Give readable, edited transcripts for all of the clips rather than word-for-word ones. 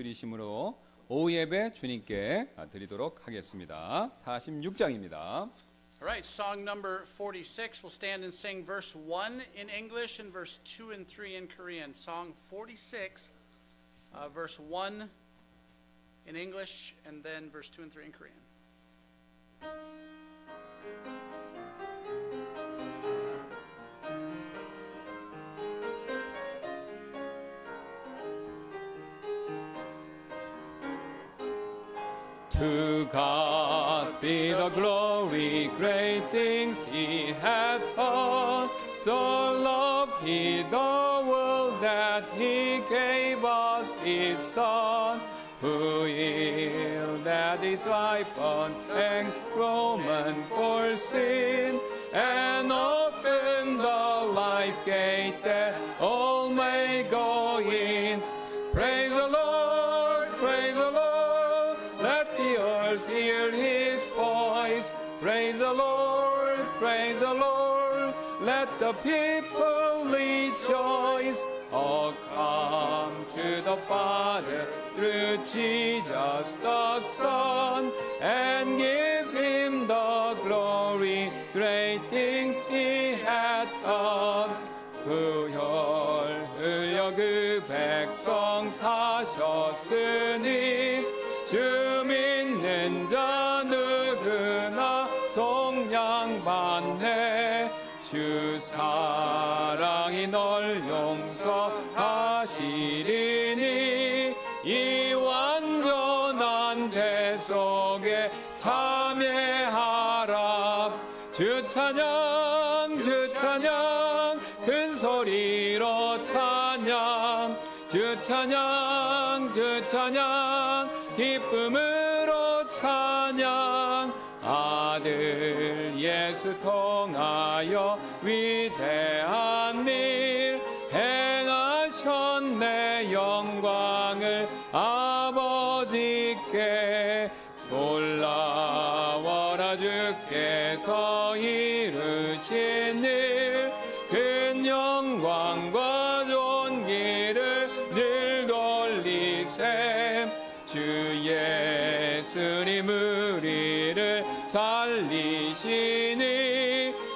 드리심으로 오후 예배 주님께 드리도록 하겠습니다. 46장입니다. All right, song number 46. We'll stand and sing verse 1 in English and verse 2 and 3 in Korean. Song 46, verse 1 in English and then verse 2 and 3 in Korean. To God be the glory, great things He hath done. So loved He the world that He gave us His Son, who yielded His life on and Roman for sin, and opened the life gate that all may go in. Praise the Lord, praise the Lord. Let the earth hear His voice. Praise the Lord, praise the Lord. Let the people rejoice. Oh, come to the Father through Jesus the Son, and give Him the glory. Great things He hath done. 그 혈 흘려 그 백성 사셨으니 주 믿는 자 누구나 속량받네. 주 사랑이 널 용서하시리니 이 완전한 대속에 참여하라. 주 찬양 주 찬양 큰 소리로 찬양. 주 찬양 주 찬양 기쁨으로 찬양. 아들 예수 통하여 위대한 일 행하셨네. 영광을 아버지께 놀라워라. 주께서 이루신 일 큰 영광과 존귀를 늘 돌리세. 주 예수님 우리를 살리시니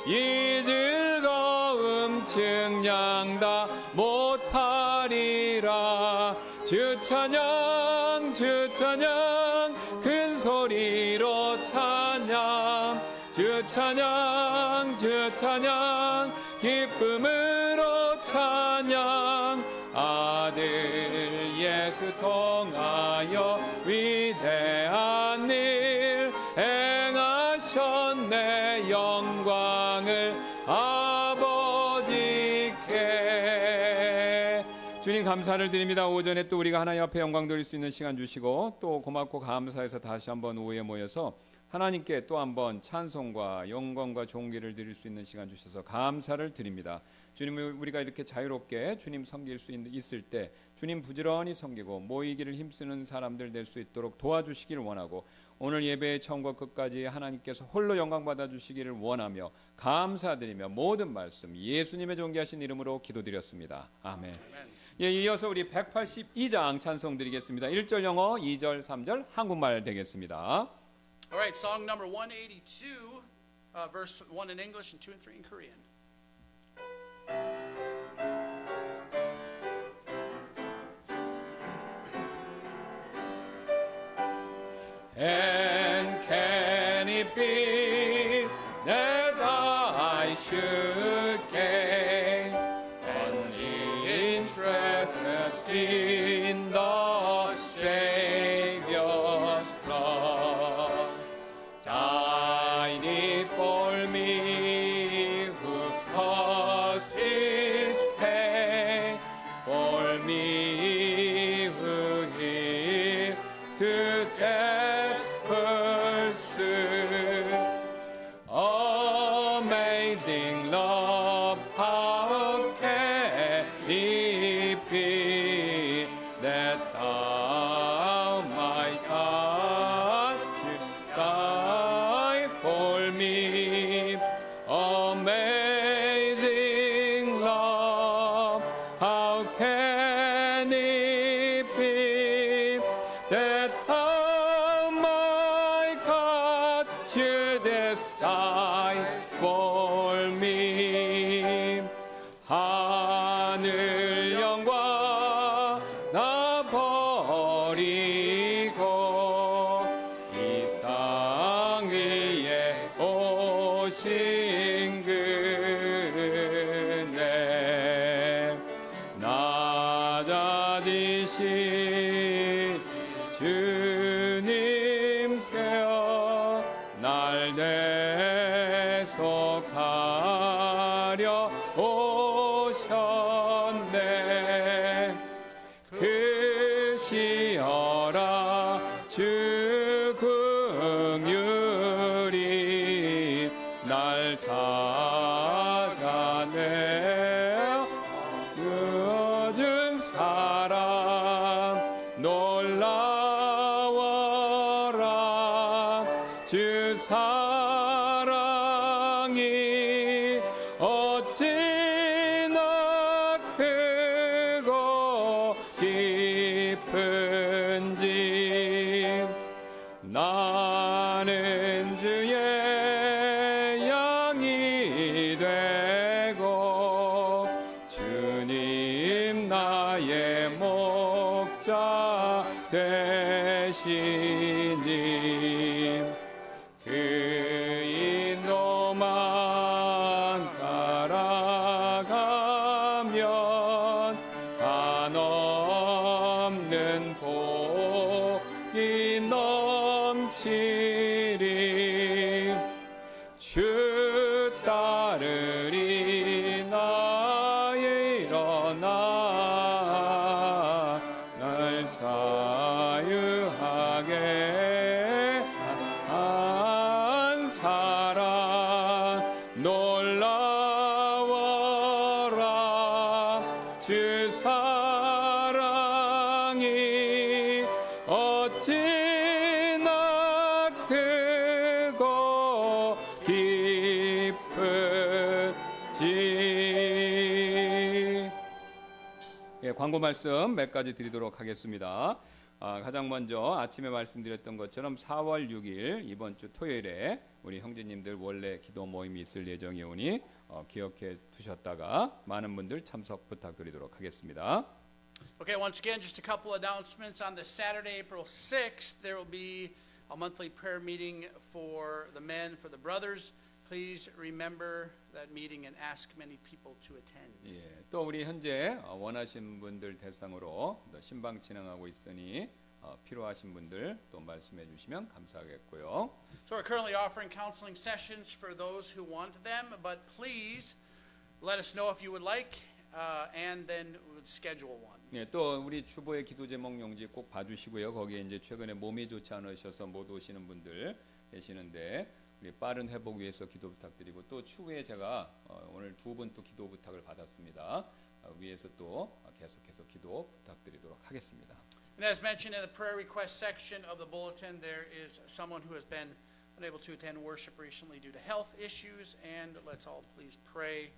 이 즐거움 측량 다 못하리라. 주 찬양 주 찬양 큰 소리로 찬양. 주 찬양 주 찬양 기쁨으로 찬양. 아들 예수 통하여 위대한 일 행하셨네. 영광을 아버지께. 주님 감사를 드립니다. 오전에 또 우리가 하나님 앞에 영광 돌릴 수 있는 시간 주시고 또 고맙고 감사해서 다시 한번 오후에 모여서 하나님께 또 한번 찬송과 영광과 존귀를 드릴 수 있는 시간 주셔서 감사를 드립니다. 주님, 우리가 이렇게 자유롭게 주님 섬길 수 있을 때 주님 부지런히 섬기고 모이기를 힘쓰는 사람들 될 수 있도록 도와주시기를 원하고, 오늘 예배의 처음과 끝까지 하나님께서 홀로 영광 받아주시기를 원하며 감사드리며 모든 말씀 예수님의 존귀하신 이름으로 기도드렸습니다. 아멘. 예, 이어서 우리 182장 찬송 드리겠습니다. 1절 영어, 2절, 3절 한국말 되겠습니다. All right, song number 182, verse 1 in English and 2 and 3 in Korean. And can it be that I should gain only interest in the Savior's blood? Died it for me who caused His pain, for me who He to death pursued. Amazing love, how can it be that Thou, my God, should die for me? Amazing love, how can it be that thou, my God, shouldest die for me. 하늘 영광 나 버리고 이 땅 위에 오신 그네 낮아지신 주님께여 날 대속하려 오셨네. 크시어라 주 긍휼이 날 찾아내. 늦은 사랑 놀라워라. 주 사랑이 어찌나 크고 깊은지. 나는 주의 양이 되고 주님 나의 목자 되시니. 그 인도만 따라가면 한없는 복이 넘치리. 주 따르리 나의 일어나 날 자유하게 한 사랑 놀라워라. 주 사랑이 어찌나 크고 깊은지. 예, 광고 말씀 몇 가지 드리도록 하겠습니다. 가장 먼저 아침에 말씀드렸던 것처럼 4월 6일 이번 주 토요일에 우리 형제님들 원래 기도 모임이 있을 예정이오니 기억해 두셨다가 많은 분들 참석 부탁드리도록 하겠습니다. Okay, once again, just a couple announcements. On this Saturday, April 6th, there will be a monthly prayer meeting for the men, for the brothers. Please remember that meeting and ask many people to attend. 예, 또 우리 현재 원하신 분들 대상으로 또 신방 진행하고 있으니 필요하신 분들 또 말씀해 주시면 감사하겠고요. So we're currently offering counseling sessions for those who want them, but please let us know if you would like, and then we would schedule one. 예, 또 우리 주보의 기도 제목 용지 꼭 봐주시고요. 거기에 이제 최근에 몸이 좋지 않으셔서 못 오시는 분들 계시는데 우리 빠른 회복 위해서 기도 부탁드리고, 또 추후에 제가 오늘 두 분 또 기도 부탁을 받았습니다. 위에서 또 계속해서 기도 부탁드리도록 하겠습니다. And as mentioned in the prayer request section of the bulletin, there is someone who has been unable to attend worship recently due to health issues, and let's all please pray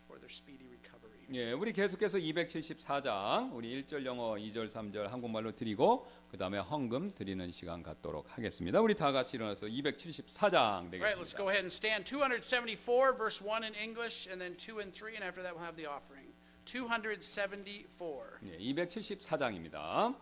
for their speedy recovery. 예, 우리 계속해서 274장 우리 1절 영어, 2절, 3절 한국말로 드리고 그 다음에 헌금 드리는 시간 갖도록 하겠습니다. 우리 다 같이 일어나서 274장 Right, let's 되겠습니다. go ahead and stand. 274, verse 1 in English, and then 2 and 3, and after that we'll have the offering. 274. 예, 274장입니다.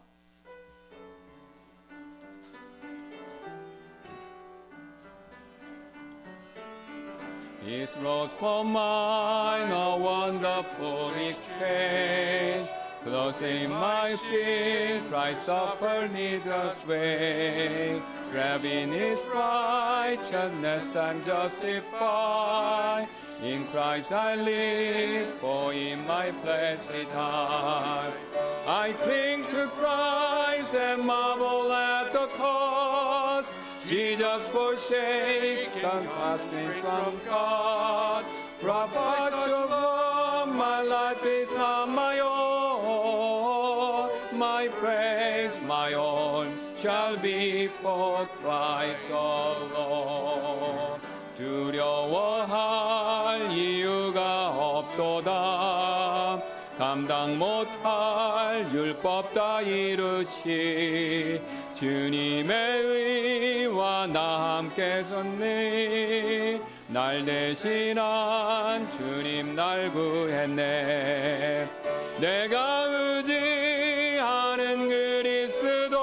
His blood for mine, a wonderful exchange. Closing my sin, Christ suffered needless way. Grabbing His righteousness, I'm justified. In Christ I live, for in my place He died. I cling to Christ and marvel at the cross. Jesus forsaken, cast me from God. Robbed by your love, my life is not my own. My praise, my own, shall be for Christ alone. 두려워할 이유가 없도다. 감당 못할 율법 다 이루시 주님의 의와 나 함께 섰네 날 대신한 주님 날 구했네 내가 의지하는 그리스도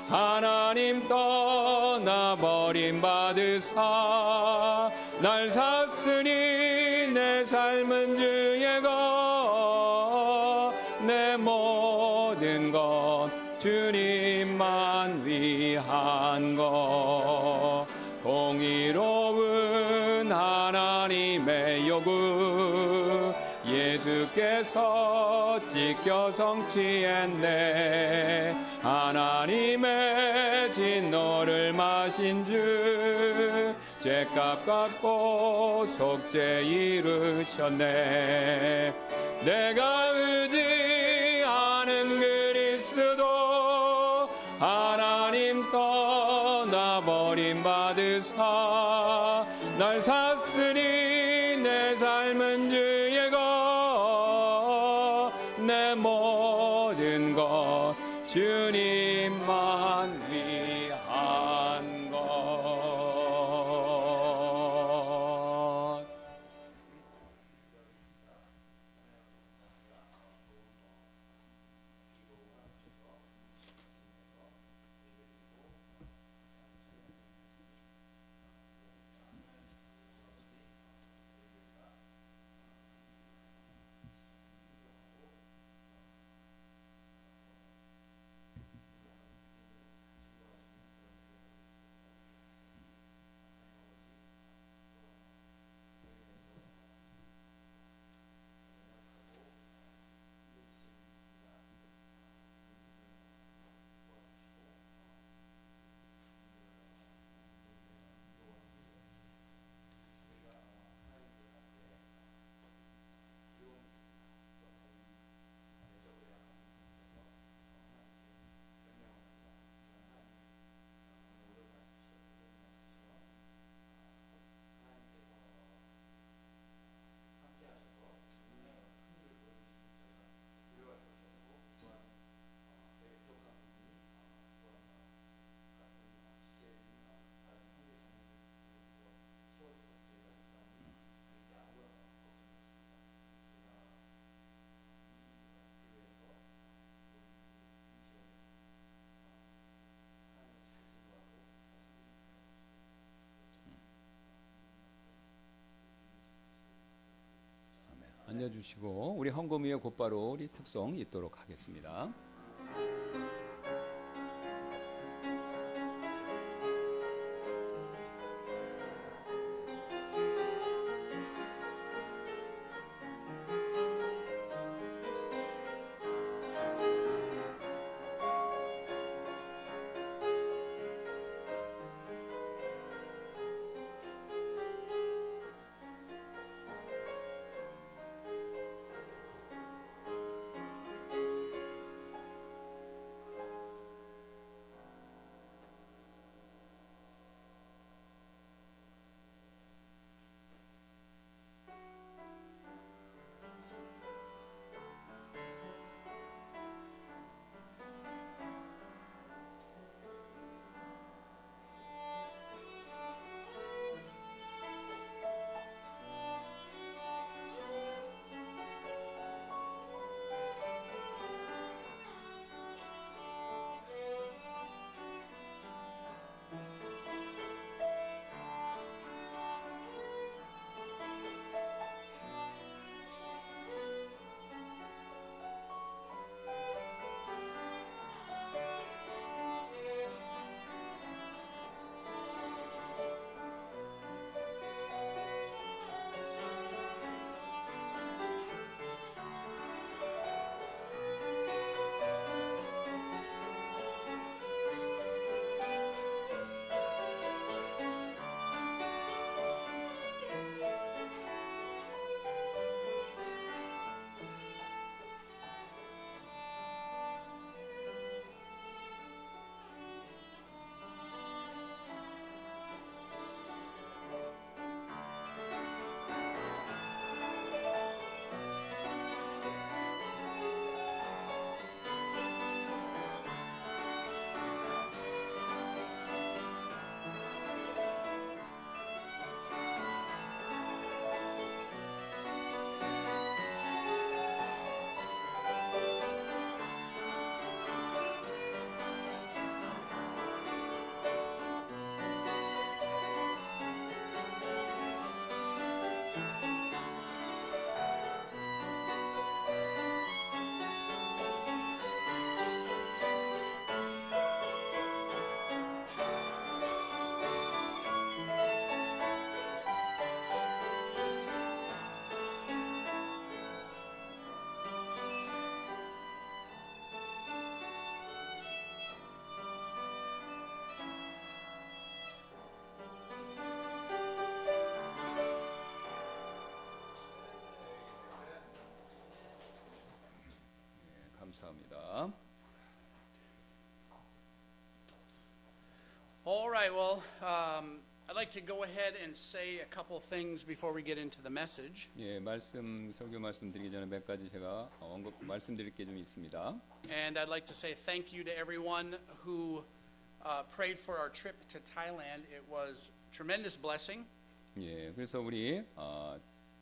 하나님 떠나버림 받으사 날 샀으니 내 삶은 주의 것 내 모든 것 주님만 위한 것 공의로운 하나님의 요구 예수께서 지켜 성취했네 하나님의 진노를 마신 주 죄값 갚고 속죄 이루셨네 내가 의지하는 그리스도 하나님 떠나버림 받으사 날 샀으니 내 삶은 주의 것 내 모든 것 주님만 위한 것 앉아주시고 우리 헌금 위에 곧바로 우리 특송 잇도록 하겠습니다. 감사합니다. All right, well, I'd like to go ahead and say a couple of things before we get into the message. 예, 설교 말씀드리기 전에 몇 가지 제가 말씀드릴 게 좀 있습니다. And I'd like to say thank you to everyone who prayed for our trip to Thailand. It was tremendous blessing. 예, 그래서 우리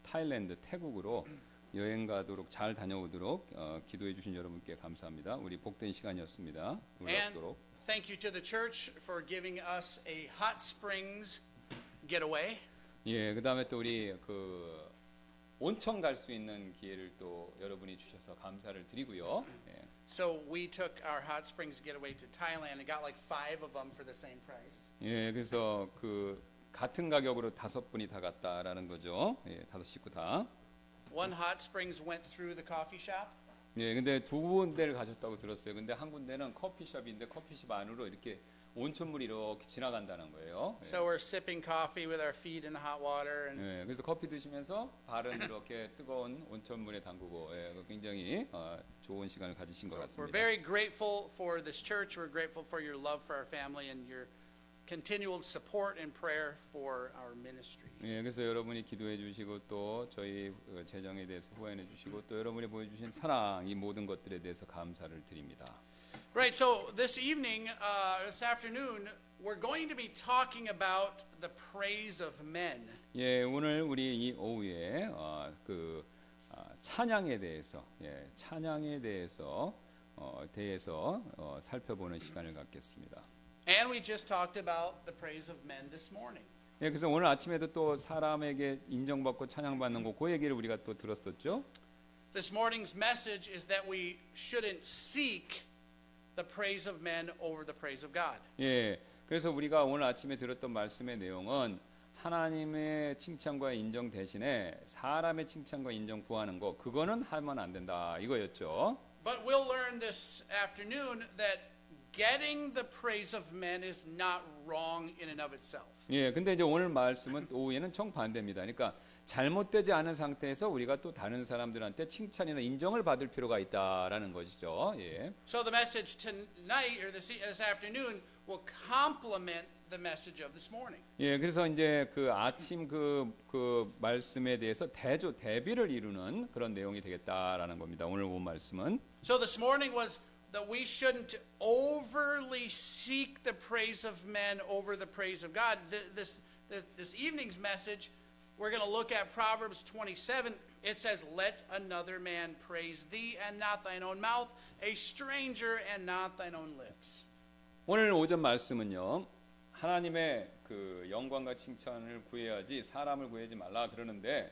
타일랜드 태국으로 여행 가도록 잘 다녀오도록 기도해 주신 여러분께 감사합니다. 우리 복된 시간이었습니다. And 올라오도록. thank you to the church for giving us a hot springs getaway. 예, 그다음에 또 우리 그 온천 갈 수 있는 기회를 또 여러분이 주셔서 감사를 드리고요. 예. So we took our hot springs getaway to Thailand and got like 5 of them for the same price. 예, 그래서 그 같은 가격으로 5분이 다 갔다라는 거죠. 예, 5 식구 다. One hot springs went through the coffee shop. 예, 근데 2군데를 가셨다고 들었어요. 근데 한 군데는 커피숍인데 커피숍 안으로 이렇게 온천물이 이렇게 지나간다는 거예요. 예. So we're sipping coffee with our feet in the hot water. And 예, 그래서 커피 드시면서 발은 이렇게 뜨거운 온천물에 담그고 예, 굉장히 좋은 시간을 가지신 것 we're 같습니다. very grateful for this church. We're grateful for your love for our family and your continual support and prayer for our ministry. 예, 그래서 여러분이 기도해 주시고 또 저희 재정에 대해서 후원해 주시고 또 여러분이 보여주신 사랑 이 모든 것들에 대해서 감사를 드립니다. Right, so this evening, this afternoon, we're going to be talking about the praise of men. 예, 오늘 우리 이 오후에 찬양에 대해서 찬양에 대해서 살펴보는 시간을 갖겠습니다. And we just talked about the praise of men this morning. 예, 그래서 오늘 아침에도 또 사람에게 인정받고 찬양받는 거 그 얘기를 우리가 또 들었었죠. This morning's message is that we shouldn't seek the praise of men over the praise of God. 예, 그래서 우리가 오늘 아침에 들었던 말씀의 내용은 하나님의 칭찬과 인정 대신에 사람의 칭찬과 인정 구하는 거 그거는 하면 안 된다 이거였죠. But we'll learn this afternoon that getting the praise of men is not wrong in and of itself. 예, 근데 이제 오늘 말씀은 오후에는 정반대입니다. 그러니까 잘못되지 않은 상태에서 우리가 또 다른 사람들한테 칭찬이나 인정을 받을 필요가 있다라는 것이죠. 예. So the message tonight or this afternoon will complement the message of this morning. 예, 그래서 이제 그 아침 그 말씀에 대해서 대비를 이루는 그런 내용이 되겠다라는 겁니다. 오늘 본 말씀은. So this morning was that we shouldn't overly seek the praise of men over the praise of God. This evening's message, we're going to look at Proverbs 27. It says, "Let another man praise thee, and not thine own mouth, a stranger, and not thine own lips." 오늘 오전 말씀은요. 하나님의 그 영광과 칭찬을 구해야지 사람을 구하지 말라 그러는데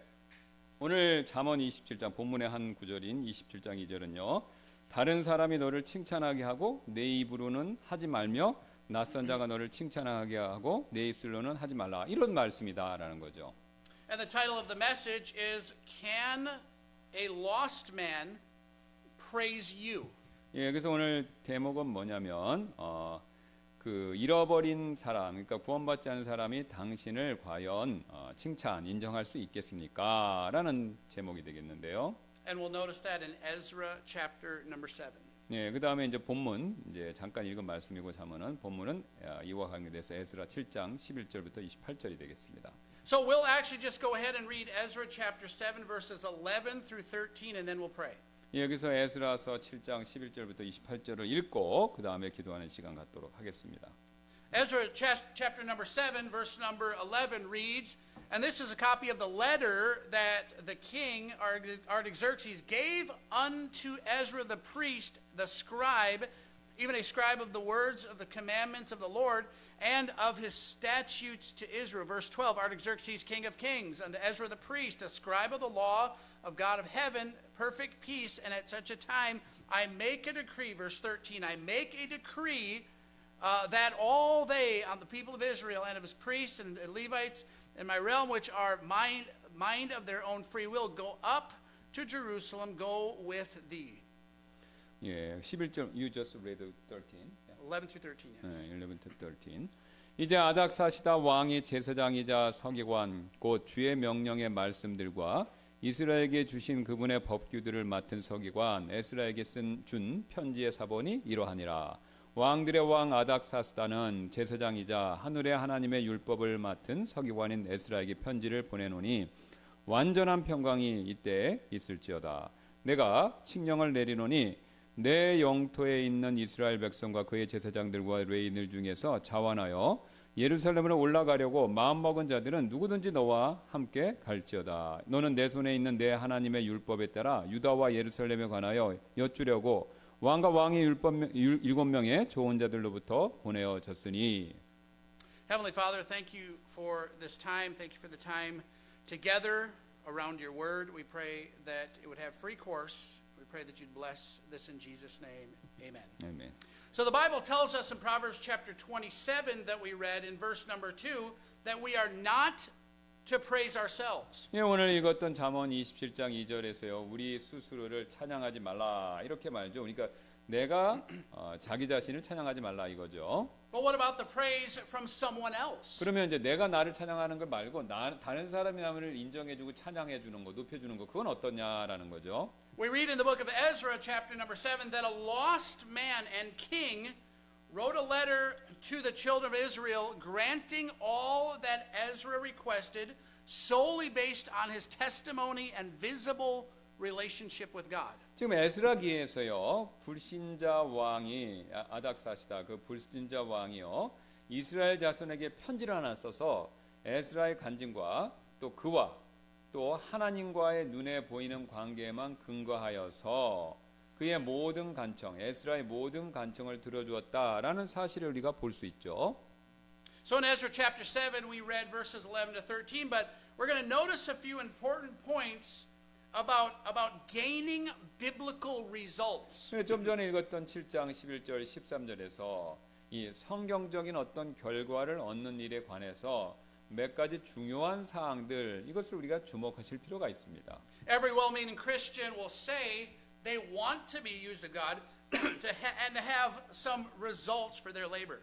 오늘 잠언 27장 본문의 한 구절인 27장 2절은요. 다른 사람이 너를 칭찬하게 하고 내 입으로는 하지 말며 낯선 자가 너를 칭찬하게 하고 내 입술로는 하지 말라 이런 말씀이다라는 거죠. And the title of the message is, "Can a lost man praise you?" 예, 그래서 오늘 대목은 뭐냐면 그 잃어버린 사람, 그러니까 구원받지 않은 사람이 당신을 과연 칭찬, 인정할 수 있겠습니까? 라는 제목이 되겠는데요. And we'll notice that in Ezra chapter number 7. 예, 그 다음에 이제 본문 이제 잠깐 읽은 말씀이고 자면은 본문은 이와 관계돼서 에스라 7장 11절부터 28절이 되겠습니다. So we'll actually just go ahead and read Ezra chapter 7 verses 11 through 13 and then we'll pray. 예, 여기서 에스라서 7장 11절부터 28절을 읽고 그 다음에 기도하는 시간 갖도록 하겠습니다. Ezra chapter number 7 verse number 11 reads, and this is a copy of the letter that the king Artaxerxes gave unto Ezra the priest, the scribe, even a scribe of the words of the commandments of the Lord and of his statutes to Israel. Verse 12, Artaxerxes, king of kings, unto Ezra the priest, a scribe of the law of God of heaven, perfect peace, and at such a time I make a decree. Verse 13, I make a decree that all they on the people of Israel and of his priests and Levites in my realm, which are mind of their own free will, go up to Jerusalem, go with thee. 예, 11절 you just read 13. 11 through 13, yes. 11 to 13. 이제 아닥사시다 왕이 제사장이자 서기관 곧 주의 명령의 말씀들과 이스라엘에게 주신 그분의 법규들을 맡은 서기관 에스라에게 준 편지의 사본이 이러하니라. 왕들의 왕 아닥사스다는 제사장이자 하늘의 하나님의 율법을 맡은 서기관인 에스라에게 편지를 보내노니 완전한 평강이 이때 있을지어다. 내가 칙령을 내리노니 내 영토에 있는 이스라엘 백성과 그의 제사장들과 레위인들 중에서 자원하여 예루살렘으로 올라가려고 마음먹은 자들은 누구든지 너와 함께 갈지어다. 너는 내 손에 있는 내 하나님의 율법에 따라 유다와 예루살렘에 관하여 여쭈려고 왕과 왕의 율법 7명의 좋은 자들로부터 보내어졌으니. Heavenly Father, thank you for this time. Thank you for the time together around your word. We pray that it would have free course. We pray that you'd bless this in Jesus' name. Amen. 아멘. So the Bible tells us in Proverbs chapter 27 that we read in verse number 2 that we are not to praise ourselves. 예, 오늘 읽었던 잠언 27장 2절에서요. 우리 스스로를 찬양하지 말라 이렇게 말죠. 그러니까 내가 자기 자신을 찬양하지 말라 이거죠. But what about the praise from someone else? 그러면 이제 내가 나를 찬양하는 걸 말고 다른 사람이 나를 인정해주고 찬양해주는 거, 높여주는 거, 그건 어떠냐라는 거죠. We read in the book of Ezra, chapter number 7, that a lost man and king wrote a letter to the children of Israel granting all that Ezra requested solely based on his testimony and visible relationship with God. 지금 에스라기에서요 불신자 왕이 아닥사시다 그 불신자 왕이요 이스라엘 자손에게 편지를 하나 써서 에스라의 간증과 또 그와 또 하나님과의 눈에 보이는 관계에만 근거하여서 그의 모든 간청 에스라의 모든 간청을 들어주었다라는 사실을 우리가 볼 수 있죠. So in Ezra chapter 7 we read verses 11 to 13, but we're going to notice a few important points about gaining biblical results. 좀 전에 읽었던 7장 11절 13절에서 이 성경적인 어떤 결과를 얻는 일에 관해서 몇 가지 중요한 사항들 이것을 우리가 주목하실 필요가 있습니다. Every well-meaning Christian will say they want to be used of God and to have some results for their labor.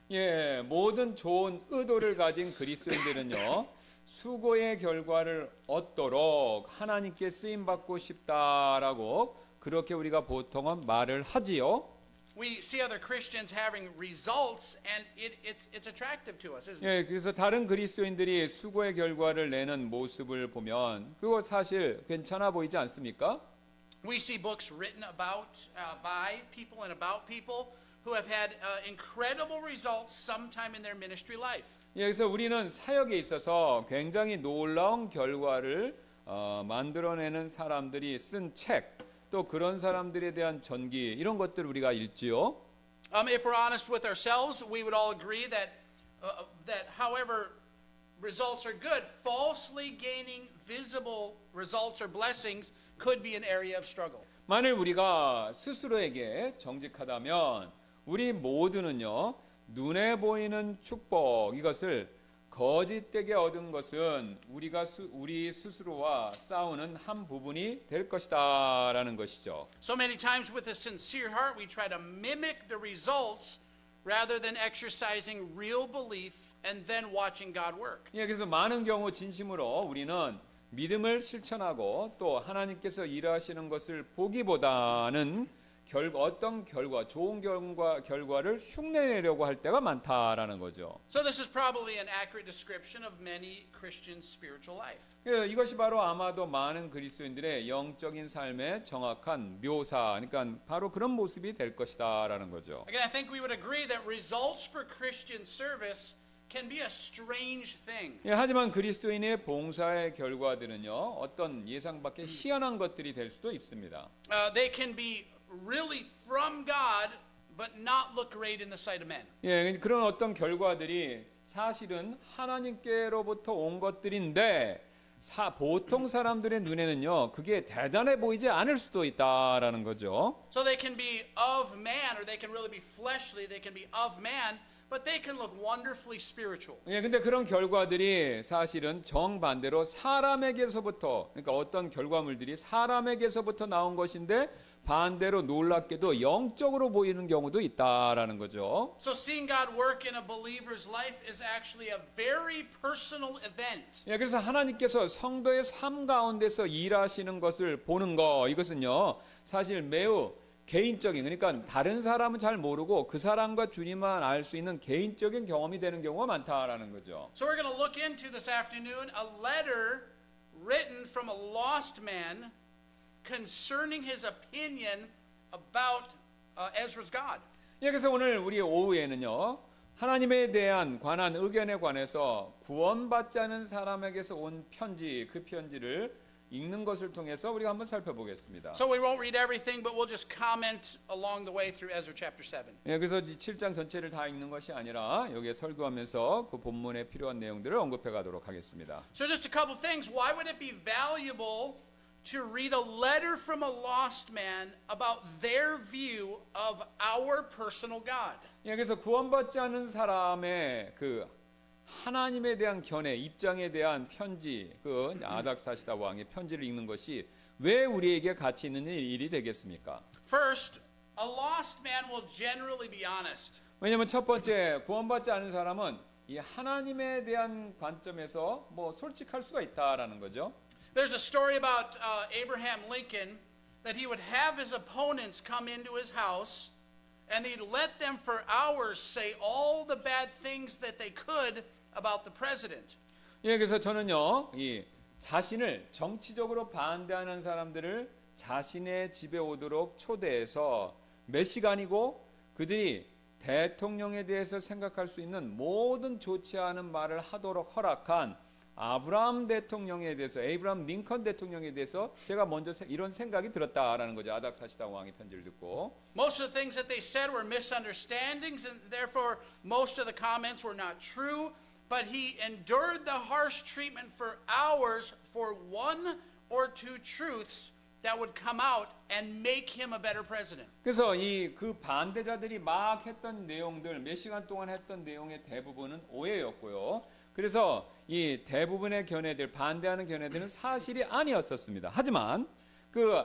예, 모든 좋은 의도를 가진 그리스도인들은요. 수고의 결과를 얻도록 하나님께 쓰임 받고 싶다라고 그렇게 우리가 보통은 말을 하지요. We see other Christians having results, and it's attractive to us, isn't it? 예, 그래서 다른 그리스도인들이 수고의 결과를 내는 모습을 보면 그거 사실 괜찮아 보이지 않습니까? We see books written about by people and about people who have had incredible results sometime in their ministry life. 예, 그래서 우리는 사역에 있어서 굉장히 놀라운 결과를 만들어내는 사람들이 쓴 책, 또 그런 사람들에 대한 전기 이런 것들 우리가 읽지요. If we're honest with ourselves, we would all agree that however results are good, falsely gaining visible results or blessings could be an area of struggle. 만일 우리가 스스로에게 정직하다면 우리 모두는요 눈에 보이는 축복 이것을 거짓되게 얻은 것은 우리가 우리 스스로와 싸우는 한 부분이 될 것이다라는 것이죠. So many times with a sincere heart we try to mimic the results rather than exercising real belief and then watching God work. 예, 그래서 많은 경우 진심으로 우리는 믿음을 실천하고 또 하나님께서 일하시는 것을 보기보다는 어떤 결과, 좋은 결과를 흉내내려고 할 때가 많다라는 거죠. So this is probably an accurate description of many Christians' spiritual life. 예, 이것이 바로 아마도 많은 그리스도인들의 영적인 삶의 정확한 묘사, 그러니까 바로 그런 모습이 될 것이다라는 거죠. Again, I think we would agree that results for Christian service can be a strange thing. 예, 하지만 그리스도인의 봉사의 결과들은요, 어떤 예상 밖의 희한한 것들이 될 수도 있습니다. They can be really from God, but not look great in the sight of men. 예, 그런 어떤 결과들이 사실은 하나님께로부터 온 것들인데 보통 사람들의 눈에는요, 그게 대단해 보이지 않을 수도 있다라는 거죠. So they can be of man, or they can really be fleshly. They can be of man, but they can look wonderfully spiritual. 예, 근데 그런 결과들이 사실은 정반대로 사람에게서부터, 그러니까 어떤 결과물들이 사람에게서부터 나온 것인데 반대로 놀랍게도 영적으로 보이는 경우도 있다라는 거죠. So seeing God work in a believer's life is actually a very personal event. 예, 그래서 하나님께서 성도의 삶 가운데서 일하시는 것을 보는 거, 이것은요 사실 매우 개인적인, 그러니까 다른 사람은 잘 모르고 그 사람과 주님만 알 수 있는 개인적인 경험이 되는 경우가 많다라는 거죠. So we're going to look into this afternoon a letter written from a lost man concerning his opinion about Ezra's God. 예, 그래서 오늘 우리 오후에는요 하나님에 대한 관한 의견에 관해서 구원받지 않은 사람에게서 온 편지, 그 편지를 읽는 것을 통해서 우리가 한번 살펴보겠습니다. So we won't read everything, but we'll just comment along the way through Ezra chapter 7. 예, 그래서 7장 전체를 다 읽는 것이 아니라 여기에 설교하면서 그 본문에 필요한 내용들을 언급해 가도록 하겠습니다. So just a couple things. Why would it be valuable to read a letter from a lost man about their view of our personal God? 예, 그래서 구원받지 않은 사람의 그 하나님에 대한 견해, 입장에 대한 편지, 그 아닥사시다 왕의 편지를 읽는 것이 왜 우리에게 가치 있는 일이 되겠습니까? First, a lost man will generally be honest. 왜냐하면 첫 번째, 구원받지 않은 사람은 이 하나님에 대한 관점에서 뭐 솔직할 수가 있다라는 거죠. There's a story about Abraham Lincoln that he would have his opponents come into his house and he'd let them for hours say all the bad things that they could about the president. 예, 그래서 저는요, 이 자신을 정치적으로 반대하는 사람들을 자신의 집에 오도록 초대해서 몇 시간이고 그들이 대통령에 대해서 생각할 수 있는 모든 좋지 않은 말을 하도록 허락한 아브라함 대통령에 대해서, 에이브라함 링컨 대통령에 대해서 제가 먼저 이런 생각이 들었다라는 거죠. 아닥사시다 왕의 편지를 듣고. Most of the things that they said were misunderstandings, and therefore most of the comments were not true. But he endured the harsh treatment for hours for one or two truths that would come out and make him a better president. 그래서 이 그 반대자들이 막 했던 내용들, 몇 시간 동안 했던 내용의 대부분은 오해였고요. 그래서 이 대부분의 견해들, 반대하는 견해들은 사실이 아니었었습니다. 하지만 그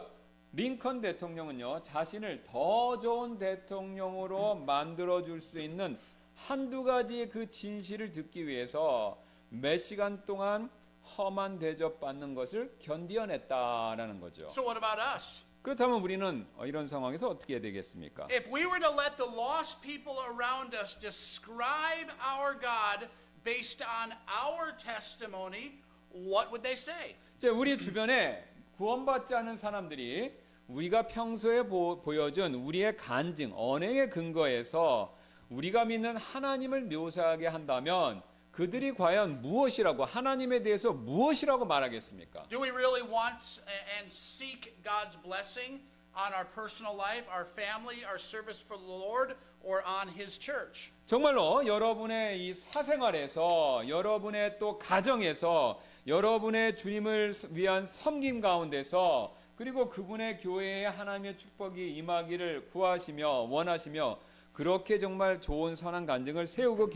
링컨 대통령은요, 자신을 더 좋은 대통령으로 만들어줄 수 있는 한두 가지의 그 진실을 듣기 위해서 몇 시간 동안 험한 대접받는 것을 견디어냈다라는 거죠. So what about us? 그렇다면 우리는 이런 상황에서 어떻게 해야 되겠습니까? If we were to let the lost people around us describe our God based on our testimony, what would they say? 이제 우리 주변에 구원받지 않은 사람들이 우리가 평소에 보여준 우리의 간증, 언행의 근거에서 우리가 믿는 하나님을 묘사하게 한다면 그들이 과연 무엇이라고, 하나님에 대해서 무엇이라고 말하겠습니까? Do we really want and seek God's blessing on our personal life, our family, our service for the Lord, or on His church? 정말로 여러분의 이 사생활에서, 여러분의 또 가정에서, 여러분의 주님을 위한 섬김 가운데서, 그리고 그분의 교회에 하나님의 축복이 임하기를 구하시며 원하시며 그렇게 정말 좋은 선한 간증을 세우고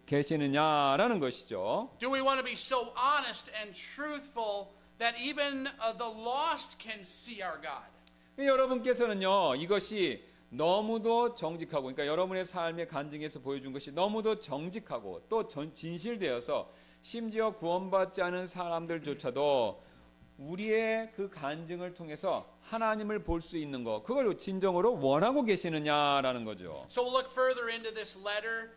계시느냐라는 것이죠. Do we want to be so honest and truthful that even the lost can see our God? 여러분께서는요, 이것이 너무도 정직하고, 그러니까 여러분의 삶의 간증에서 보여준 것이 너무도 정직하고 또 진실되어서 심지어 구원받지 않은 사람들조차도 우리의 그 간증을 통해서 하나님을 볼 수 있는 것, 그걸 진정으로 원하고 계시느냐라는 거죠. So we'll look further into this letter